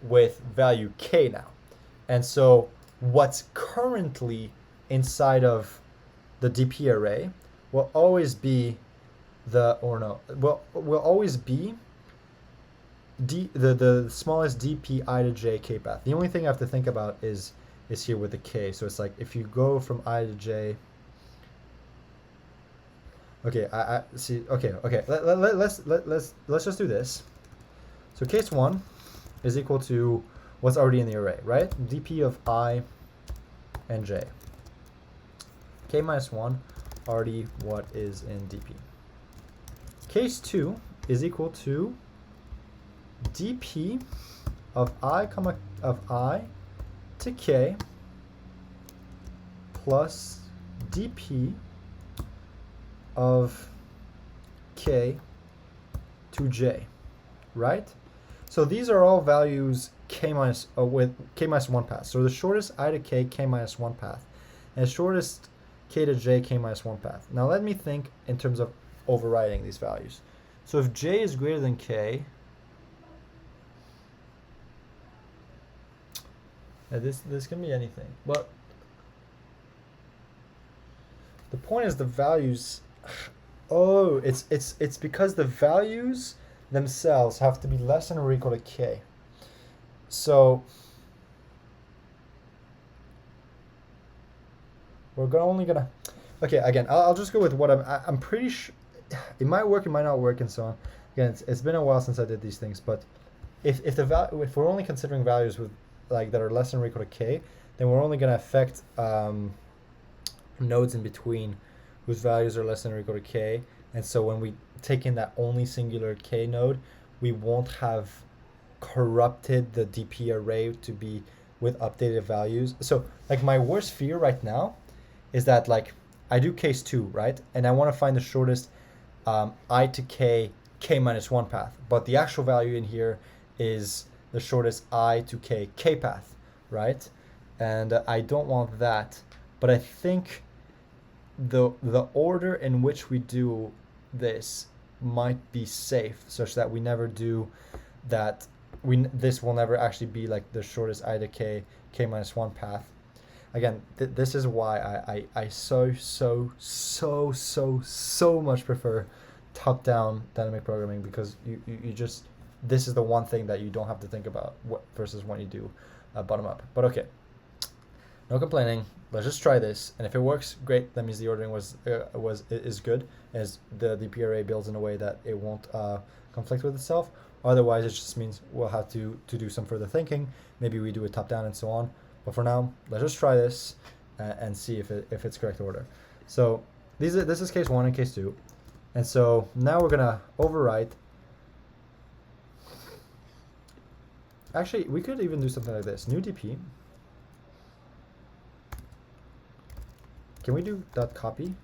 [SPEAKER 1] with value k now. And so what's currently inside of the DP array will always be will always be the smallest DP I to j k path. The only thing I have to think about is here with the k. So it's like if you go from I to j. Okay, I see. Okay. Let's just do this. So case 1 is equal to what's already in the array, right? DP of I and j. K minus 1, already what is in DP. Case 2 is equal to DP of I to k plus DP of k to j, right? So these are all values with k minus 1 path. So the shortest I to k minus 1 path, and shortest k to j, k minus 1 path. Now let me think in terms of overriding these values. So if j is greater than k, this can be anything. But the point is the values. Oh, it's because the values themselves have to be less than or equal to k. So we're only gonna. Okay, again, I'll just go with what I'm pretty sure. It might work, it might not work, and so on. Again, it's been a while since I did these things, but if we're only considering values with that are less than or equal to k, then we're only gonna affect nodes in between whose values are less than or equal to k. And so when we take in that only singular k node, we won't have corrupted the DP array to be with updated values. So like my worst fear right now is that like I do case 2, right? And I want to find the shortest I to k minus 1 path. But the actual value in here is the shortest I to k path, right? And I don't want that. But I think the order in which we do this might be safe, such that we never do that. This will never actually be like the shortest I to k minus 1 path. Again, this is why I so much prefer top-down dynamic programming, because you just, this is the one thing that you don't have to think about versus when you do bottom-up. But okay, no complaining. Let's just try this, and if it works, great. That means the ordering is good, as the DP array builds in a way that it won't conflict with itself. Otherwise, it just means we'll have to do some further thinking. Maybe we do it top down and so on. But for now, let's just try this and see if it's correct order. So this is case 1 and case 2. And so now we're gonna overwrite. Actually, we could even do something like this. New DP. Can we do dot copy?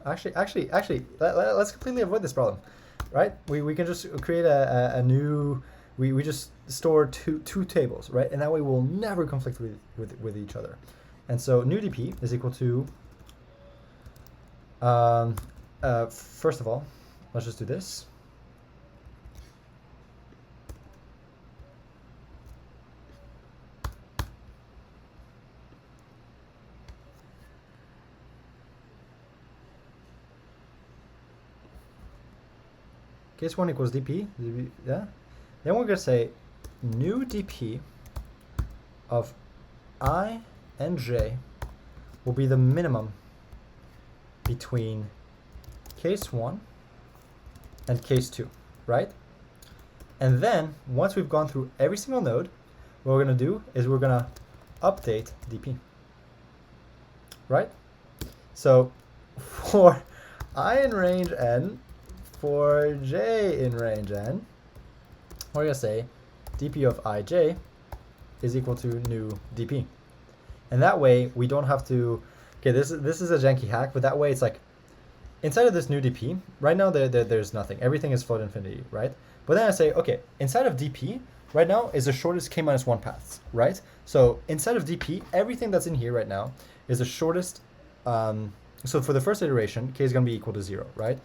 [SPEAKER 1] Actually, let's completely avoid this problem, right? We can just create a new, we just store two tables, right? And that way we'll never conflict with each other. And so new DP is equal to, first of all, let's just do this. Case 1 equals DP, yeah? Then we're gonna say new DP of I and j will be the minimum between case 1 and case 2, right? And then once we've gone through every single node, what we're gonna do is we're gonna update DP, right? So for I in range n, for j in range n, we're gonna say dp of ij is equal to new dp. And that way we don't have to, okay, this is a janky hack, but that way it's like, inside of this new dp, right now there's nothing. Everything is float infinity, right? But then I say, okay, inside of dp, right now is the shortest k minus 1 paths, right? So inside of dp, everything that's in here right now is the shortest, so for the first iteration, k is gonna be equal to 0, right?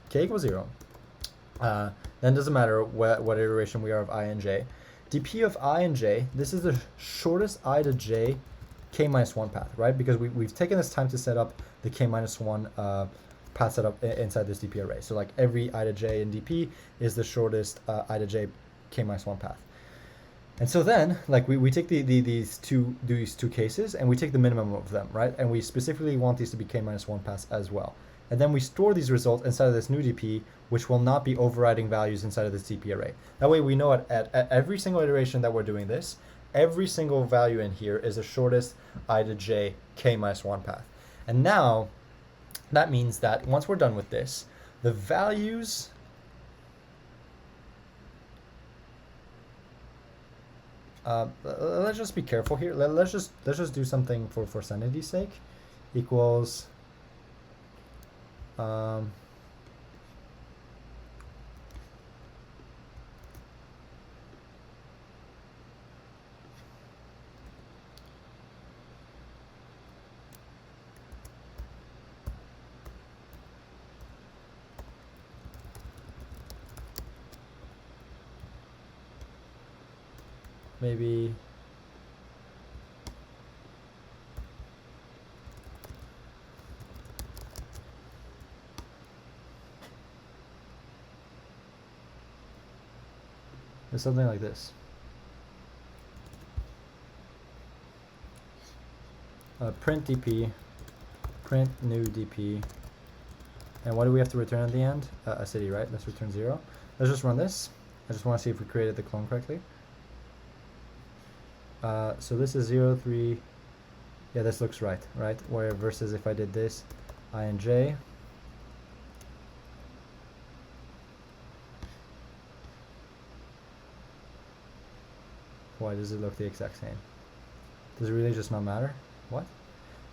[SPEAKER 1] K equals 0. Then it doesn't matter what iteration we are of I and j. dp of I and j, this is the shortest I to j k minus 1 path, right? Because we've taken this time to set up the k minus 1 path setup inside this dp array. So like every I to j in dp is the shortest I to j k minus 1 path. And so then, like we take these two cases and we take the minimum of them, right? And we specifically want these to be k minus 1 paths as well. And then we store these results inside of this new DP, which will not be overriding values inside of this DP array. That way we know at every single iteration that we're doing this, every single value in here is the shortest I to j k minus 1 path. And now that means that once we're done with this, the values let's just be careful here. Let's just do something for sanity's sake. Equals maybe something like this. Print dp, print new dp, and what do we have to return at the end? A city, right? Let's return 0. Let's just run this. I just want to see if we created the clone correctly. So this is 0, 3. Yeah, this looks right? Where versus if I did this, I and j. Why does it look the exact same? Does it really just not matter? What?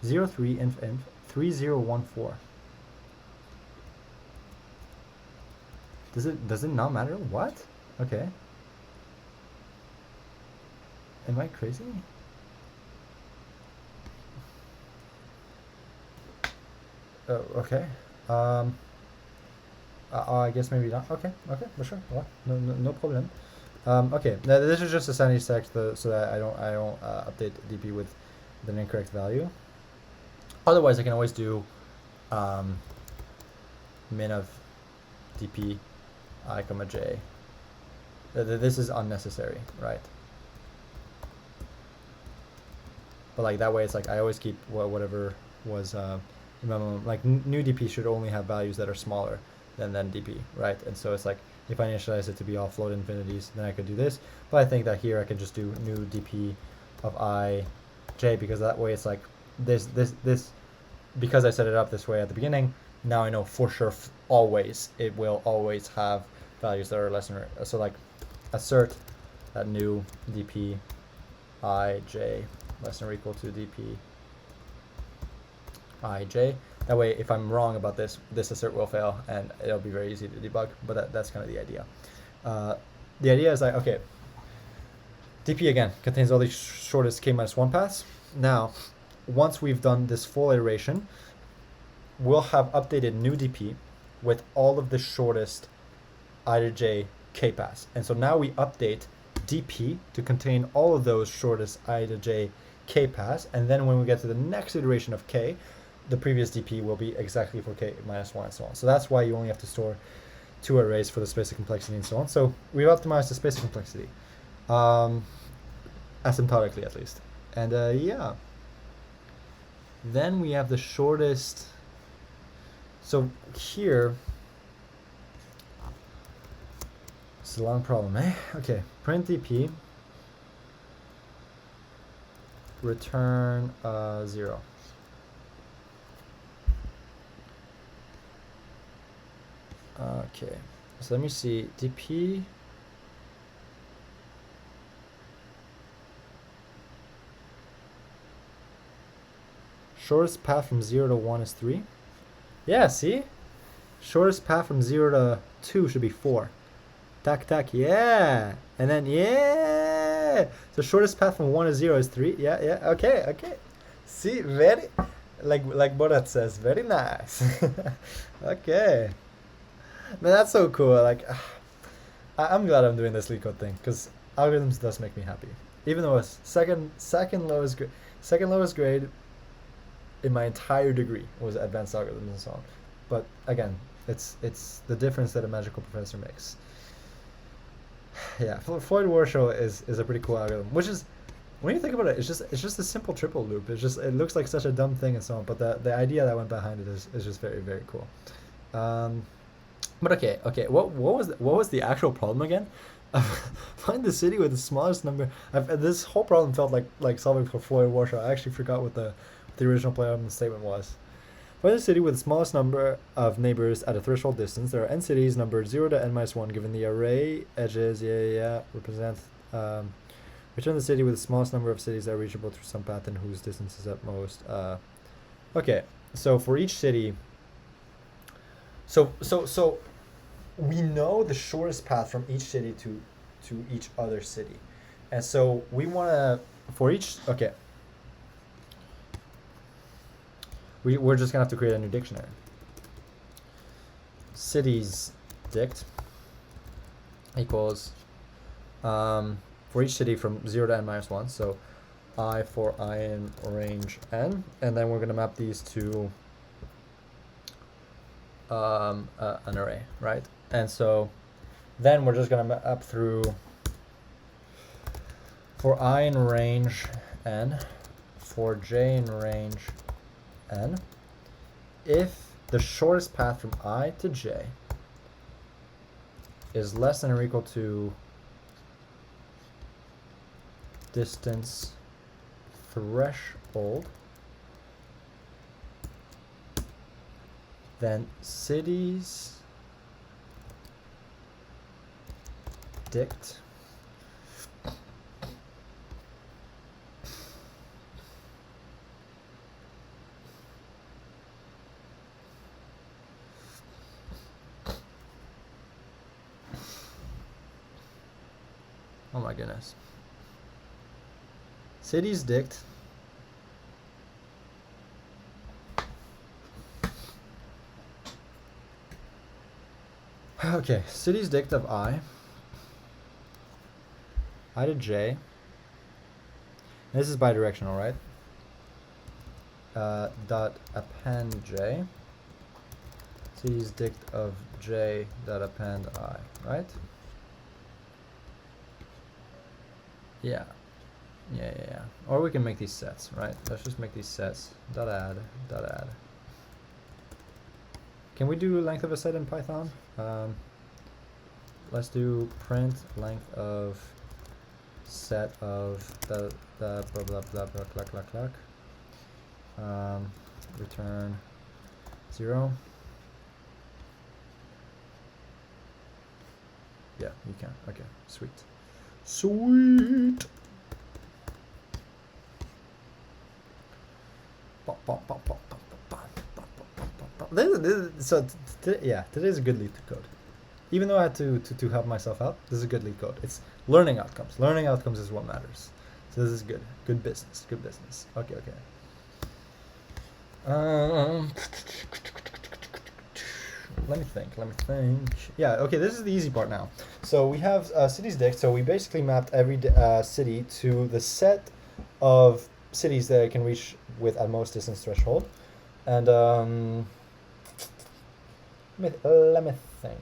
[SPEAKER 1] 0, 3, inf, 3, 0, 1, 4. Does it not matter? What? Okay. Am I crazy? Oh, okay. I guess maybe not. Okay, for sure. What? No problem. Okay, now this is just a sanity check so that I don't update DP with the incorrect value. Otherwise, I can always do min of DP I comma j. This is unnecessary, right? But like that way, it's like I always keep whatever was minimum. Like new DP should only have values that are smaller than DP, right? And so it's like if I initialize it to be all float infinities, then I could do this. But I think that here I can just do new DP of I j, because that way it's like this because I set it up this way at the beginning. Now I know for sure always it will always have values that are less than, so like assert that new DP I j less than or equal to DP I j. That way, if I'm wrong about this assert will fail, and it'll be very easy to debug. But that's kind of the idea. The idea is like, okay, DP again contains all these shortest k-1 paths. Now, once we've done this full iteration, we'll have updated new DP with all of the shortest I to j k paths. And so now we update DP to contain all of those shortest I to j k paths. And then when we get to the next iteration of k, the previous DP will be exactly for k minus 1 and so on. So that's why you only have to store 2 arrays for the space of complexity and so on. So we've optimized the space of complexity, asymptotically at least. And yeah, then we have the shortest. So here, it's a long problem, eh? Okay, print DP, return 0. Okay, so let me see, DP shortest path from 0 to 1 is 3. Yeah, see? Shortest path from 0 to 2 should be 4. Tac, yeah! And then, yeah! So shortest path from 1 to 0 is 3. Yeah, okay. See, very, like Borat says, very nice. Okay. Man, that's so cool. Like, I'm glad I'm doing this LeetCode thing, because algorithms does make me happy. Even though it's second lowest grade in my entire degree was advanced algorithms and so on. But again, it's the difference that a magical professor makes. Yeah, Floyd Warshall is a pretty cool algorithm, which is, when you think about it, it's just a simple triple loop. It looks like such a dumb thing and so on, but the idea that went behind it is just very, very cool. But okay. What was the actual problem again? Find the city with the smallest number. This whole problem felt like solving for Floyd Warshall. I actually forgot what the original problem statement was. Find the city with the smallest number of neighbors at a threshold distance. There are n cities numbered 0 to n-1 given the array edges. Represent. Return the city with the smallest number of cities that are reachable through some path and whose distance is at most. Okay, so for each city. So we know the shortest path from each city to each other city, and so we want to, for each, okay, we're just gonna have to create a new dictionary. Cities dict equals for each city from 0 to n-1, so I for I in range n, and then we're gonna map these to an array, right? And so then we're just gonna map through for I in range n, for j in range n, if the shortest path from I to j is less than or equal to distance threshold, then cities dict oh my goodness. Cities dict okay, cities dict of I to j. And this is bidirectional, right? Dot append j. Cities dict of j dot append I, right? Yeah. Or we can make these sets, right? Let's just make these sets. Dot add. Can we do length of a set in Python? Let's do print length of set of the blah blah blah blah cluck. Return 0. Yeah, you can. Okay, sweet. Today's a good LeetCode. Even though I had to help myself out, this is a good LeetCode. It's learning outcomes. Learning outcomes is what matters. So this is good. Good business. Okay. Let me think. Yeah, okay, this is the easy part now. So we have cities dict. So we basically mapped every city to the set of cities that it can reach with at most distance threshold. And let me think.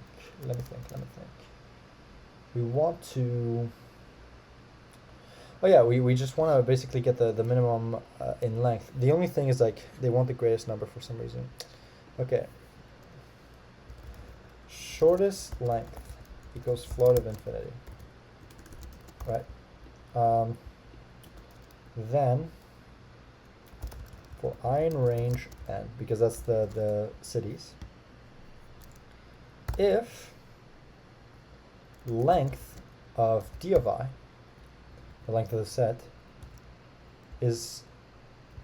[SPEAKER 1] We want to... Oh yeah, we just want to basically get the minimum in length. The only thing is, like, they want the greatest number for some reason. Okay. Shortest length equals float of infinity. Right? Then, for I in range n, because that's the cities, if length of d of I, the length of the set, is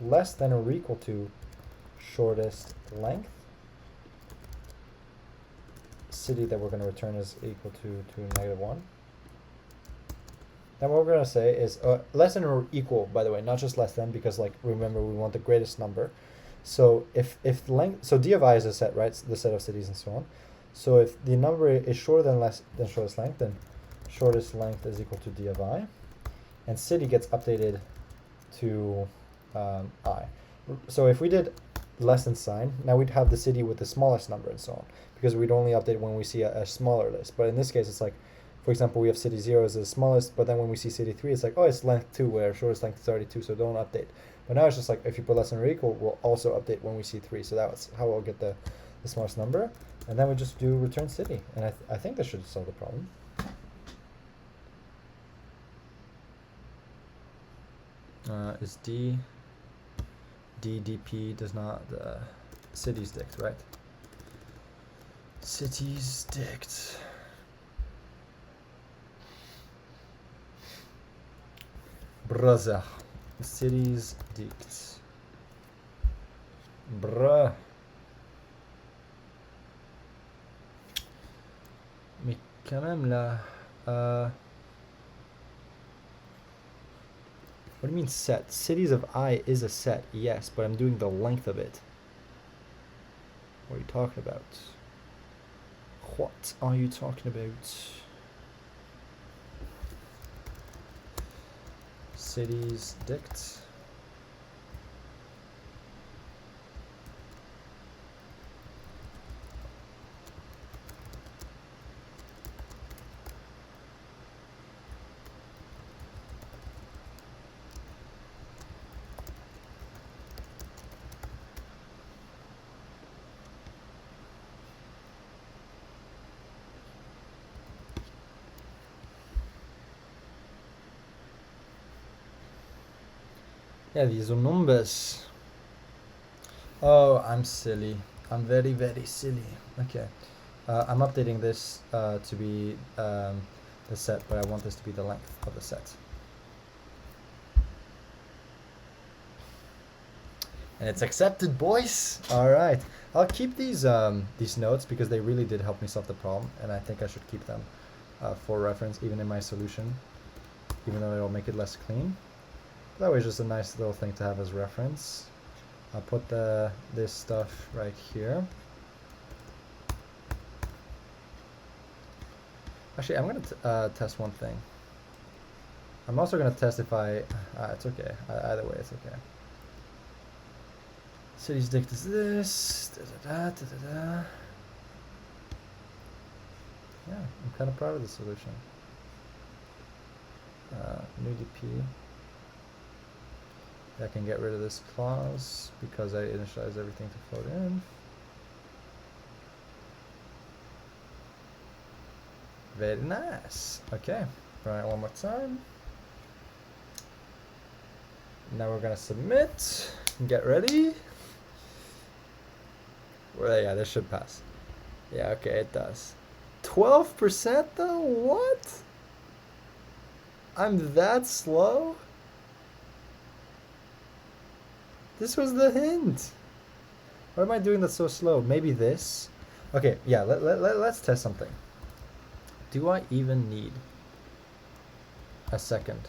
[SPEAKER 1] less than or equal to shortest length, city that we're going to return is equal to -1. Then what we're going to say is less than or equal, by the way, not just less than, because, like, remember, we want the greatest number. So if length, so d of I is a set, right? The set of cities and so on. So if the number is shorter than shortest length, then shortest length is equal to d of I, and city gets updated to I. So if we did less than sign, now we'd have the city with the smallest number and so on, because we'd only update when we see a smaller list. But in this case, it's like, for example, we have city 0 as the smallest, but then when we see city 3, it's like, oh, it's length 2, where shortest length is 32, so don't update. But now it's just like, if you put less than or equal, we'll also update when we see 3. So that's how we'll get the smallest number. And then we just do return city. And I think that should solve the problem. Is DDP does not, cities dict, right? Cities dict. Brother. Cities dict. Bruh. Mais quand même là. What do you mean set? Cities of I is a set, yes, but I'm doing the length of it. What are you talking about? What are you talking about? Cities dict. Yeah, these are numbers. Oh, I'm silly. I'm very, very silly. Okay. I'm updating this to be the set, but I want this to be the length of the set. And it's accepted, boys. All right. I'll keep these notes because they really did help me solve the problem, and I think I should keep them for reference, even in my solution, even though it'll make it less clean. That way, it's just a nice little thing to have as reference. I'll put this stuff right here. Actually, I'm gonna test one thing. I'm also gonna test if I. It's okay. Either way, it's okay. City's dict is this. Yeah, I'm kind of proud of the solution. New DP. I can get rid of this clause because I initialize everything to float in. Very nice. Okay, run it one more time. Now we're gonna submit. Get ready. Well, yeah, this should pass. Yeah, okay, it does. 12% though? What? I'm that slow? This was the hint. What am I doing that's so slow? Maybe this? Okay, yeah, let's test something. Do I even need a second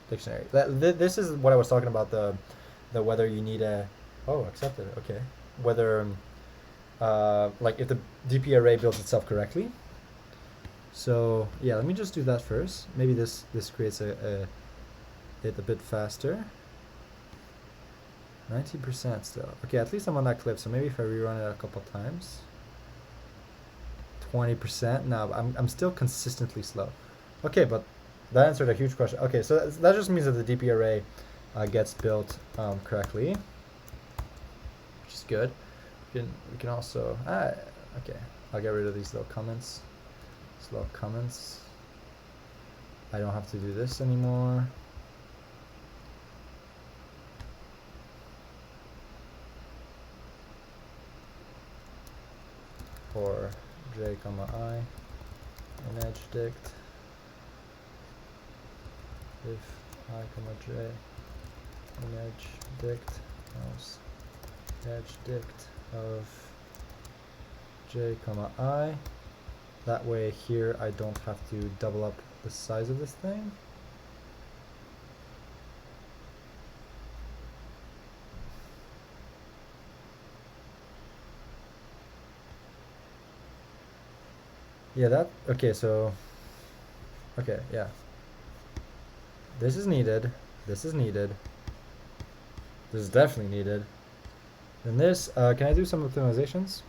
[SPEAKER 1] dictionary? This is what I was talking about, the whether you need a... Oh, accepted, okay. Whether, like if the DP array builds itself correctly. So, yeah, let me just do that first. Maybe this creates it a bit faster. 90% still. Okay, at least I'm on that clip, so maybe if I rerun it a couple times. 20%. No, I'm still consistently slow. Okay, but that answered a huge question. Okay, so that just means that the DP array gets built correctly, which is good. We can also... okay, I'll get rid of these little comments. These little comments. I don't have to do this anymore. For j comma I in edge dict, if I comma j in edge dict else edge dict of j comma I. That way here I don't have to double up the size of this thing. Yeah, that, okay, so, okay, yeah. This is needed, this is needed, this is definitely needed. Then this, can I do some optimizations?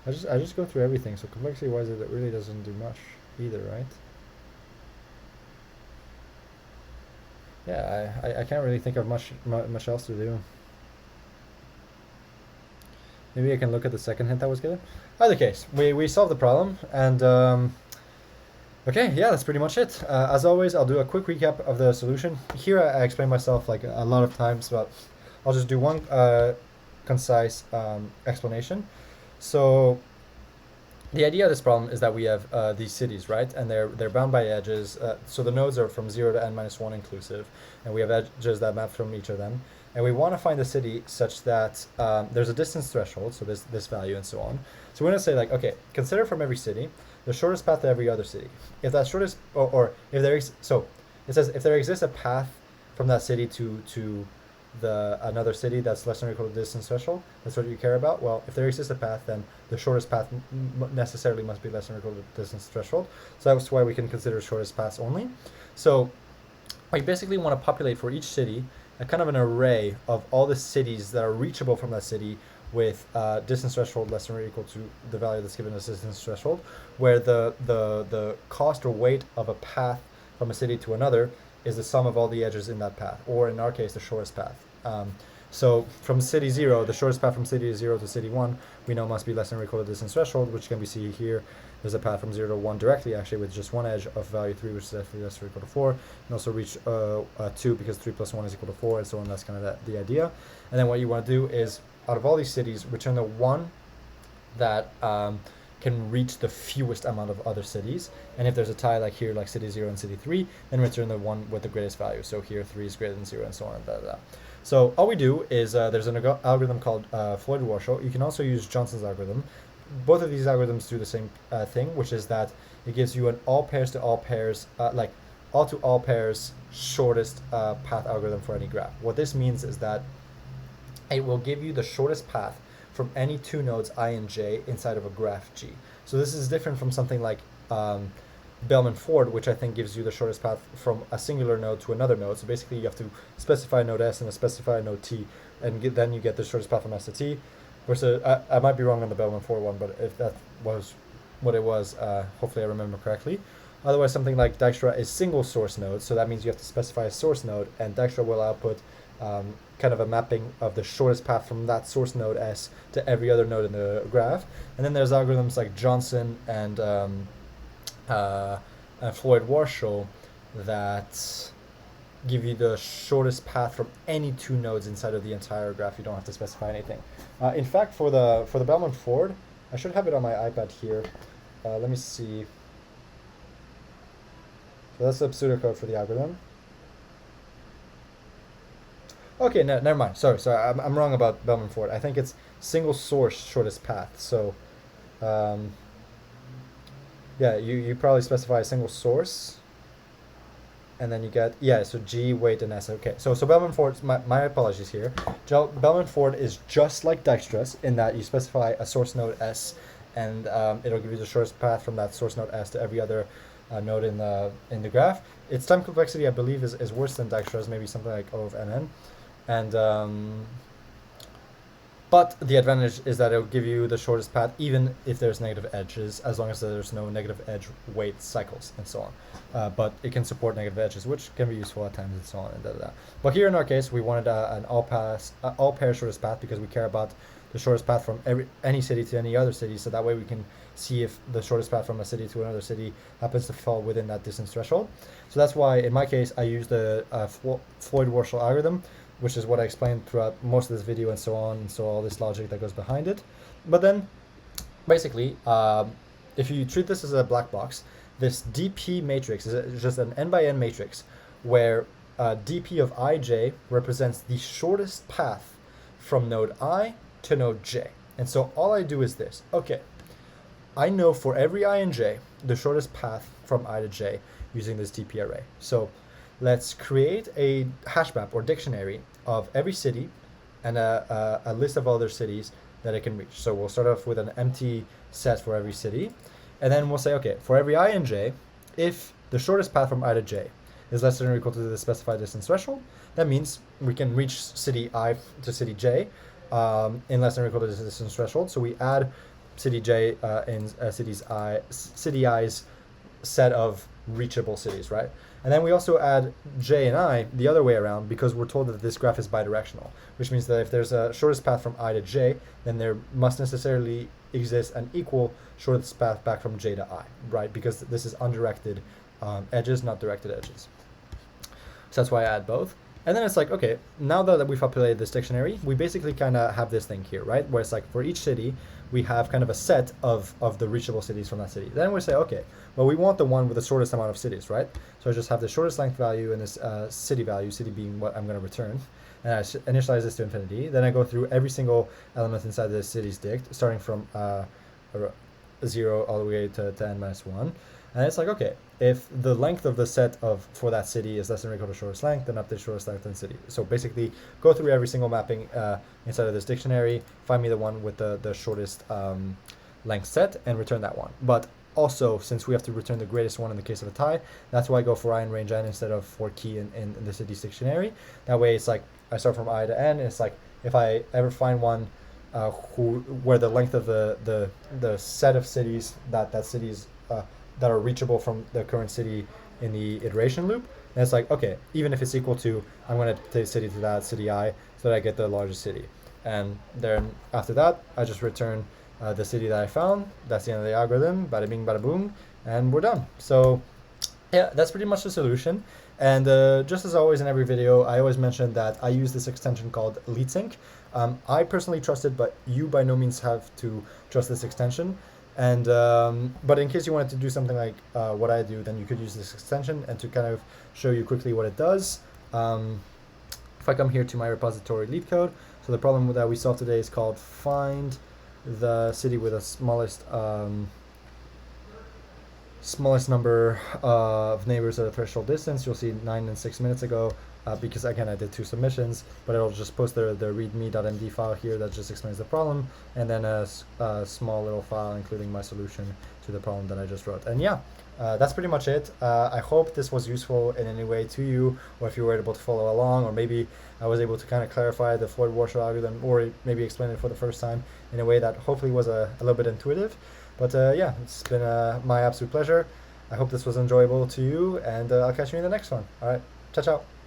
[SPEAKER 1] I just go through everything, so complexity-wise it really doesn't do much either, right? Yeah, I can't really think of much else to do. Maybe I can look at the second hint that was given. Either case, we solved the problem, and okay, yeah, that's pretty much it. As always, I'll do a quick recap of the solution. Here I explain myself like a lot of times, but I'll just do one concise explanation. So the idea of this problem is that we have these cities, right? And they're bound by edges. So the nodes are from 0 to n-1 inclusive, and we have edges that map from each of them. And we want to find a city such that there's a distance threshold, so this value and so on. So we're going to say like, okay, consider from every city the shortest path to every other city. If that shortest, or if there is, so it says if there exists a path from that city to another city that's less than or equal to the distance threshold, that's what you care about. Well, if there exists a path, then the shortest path necessarily must be less than or equal to the distance threshold. So that's why we can consider shortest paths only. So we basically want to populate for each city a kind of an array of all the cities that are reachable from that city with distance threshold less than or equal to the value that's given as distance threshold, where the cost or weight of a path from a city to another is the sum of all the edges in that path, or in our case, the shortest path. So from city 0, the shortest path from city 0 to city 1, we know must be less than or equal to distance threshold, which can be seen here. There's a path from 0 to 1 directly, actually, with just one edge of value 3, which is actually less than or equal to 4. And also reach 2 because 3 plus 1 is equal to 4, and so on. That's kind of the idea. And then what you want to do is, out of all these cities, return the one that can reach the fewest amount of other cities. And if there's a tie, like here, like city 0 and city 3, then return the one with the greatest value. So here 3 is greater than 0, and so on. So all we do is there's an algorithm called Floyd-Warshall. You can also use Johnson's algorithm. Both of these algorithms do the same thing, which is that it gives you an all pairs to all pairs, like all to all pairs shortest path algorithm for any graph. What this means is that it will give you the shortest path from any two nodes I and j inside of a graph G. So this is different from something like Bellman-Ford, which I think gives you the shortest path from a singular node to another node. So basically you have to specify node S and a specify node T, and then you get the shortest path from S to T. Versus, I might be wrong on the Bellman-Ford one, but if that was what it was, hopefully I remember correctly. Otherwise, something like Dijkstra is single source node, so that means you have to specify a source node, and Dijkstra will output kind of a mapping of the shortest path from that source node S to every other node in the graph. And then there's algorithms like Johnson and Floyd-Warshall that give you the shortest path from any two nodes inside of the entire graph. You don't have to specify anything. In fact, for the Bellman-Ford, I should have it on my iPad here. Let me see. So that's the pseudocode for the algorithm. Okay, no, never mind. Sorry, I'm wrong about Bellman-Ford. I think it's single source shortest path. So, yeah, you probably specify a single source, and then you get, yeah, so G, weight, and S. Okay, so Bellman-Ford, my apologies here. Bellman-Ford is just like Dijkstra's in that you specify a source node S, and it'll give you the shortest path from that source node S to every other node in the graph. Its time complexity, I believe, is worse than Dijkstra's, maybe something like O of NN. And but the advantage is that it'll give you the shortest path even if there's negative edges, as long as there's no negative edge weight cycles and so on. But it can support negative edges, which can be useful at times and so on. But here in our case, we wanted an all pair shortest path because we care about the shortest path from any city to any other city, so that way we can see if the shortest path from a city to another city happens to fall within that distance threshold. So that's why in my case I used the Floyd-Warshall algorithm, which is what I explained throughout most of this video and so on, and so all this logic that goes behind it. But then, basically, if you treat this as a black box, this DP matrix is just an n by n matrix where DP of ij represents the shortest path from node I to node j. And so all I do is this. Okay, I know for every I and j, the shortest path from I to j using this DP array. So let's create a hash map or dictionary of every city and a list of other cities that it can reach. So we'll start off with an empty set for every city. And then we'll say, okay, for every I and j, if the shortest path from I to j is less than or equal to the specified distance threshold, that means we can reach city I to city j in less than or equal to the distance threshold. So we add city j in city i's set of reachable cities, right? And then we also add j and I the other way around because we're told that this graph is bidirectional, which means that if there's a shortest path from I to j, then there must necessarily exist an equal shortest path back from j to I, right? Because this is undirected edges, not directed edges. So that's why I add both. And then it's like, okay, now that we've populated this dictionary, we basically kind of have this thing here, right? Where it's like for each city, we have kind of a set of the reachable cities from that city. Then we say, okay, well, we want the one with the shortest amount of cities, right? So I just have the shortest length value and this city value, city being what I'm going to return. And I initialize this to infinity. Then I go through every single element inside the city's dict, starting from 0 all the way to n minus 1. And it's like, okay, if the length of the set for that city is less than or equal to shortest length, then update shortest length in city. So basically, go through every single mapping inside of this dictionary, find me the one with the shortest length set, and return that one. But also, since we have to return the greatest one in the case of a tie, that's why I go for I in range n instead of for key in the city's dictionary. That way, it's like I start from I to n. And it's like if I ever find one where the length of the set of cities that cities that are reachable from the current city in the iteration loop, And it's like, okay, even if it's equal to, I'm going to take city to that, city I, so that I get the largest city. And then after that, I just return the city that I found. That's the end of the algorithm. Bada bing, bada boom, and we're done. So yeah, that's pretty much the solution. And just as always in every video, I always mention that I use this extension called LeetSync. I personally trust it, but you by no means have to trust this extension. And but in case you wanted to do something like what I do, then you could use this extension. And to kind of show you quickly what it does, if I come here to my repository LeetCode, so the problem that we solved today is called find the city with the smallest number of neighbors at a threshold distance. You'll see 9 and 6 minutes ago, because again I did 2 submissions, but it'll just post the readme.md file here that just explains the problem, and then a small little file including my solution to the problem that I just wrote. And yeah, that's pretty much it. I hope this was useful in any way to you, or if you were able to follow along, or maybe I was able to kind of clarify the Floyd-Warshall algorithm, or maybe explain it for the first time in a way that hopefully was a little bit intuitive. But yeah, it's been my absolute pleasure. I hope this was enjoyable to you, and I'll catch you in the next one. All right, ciao, ciao.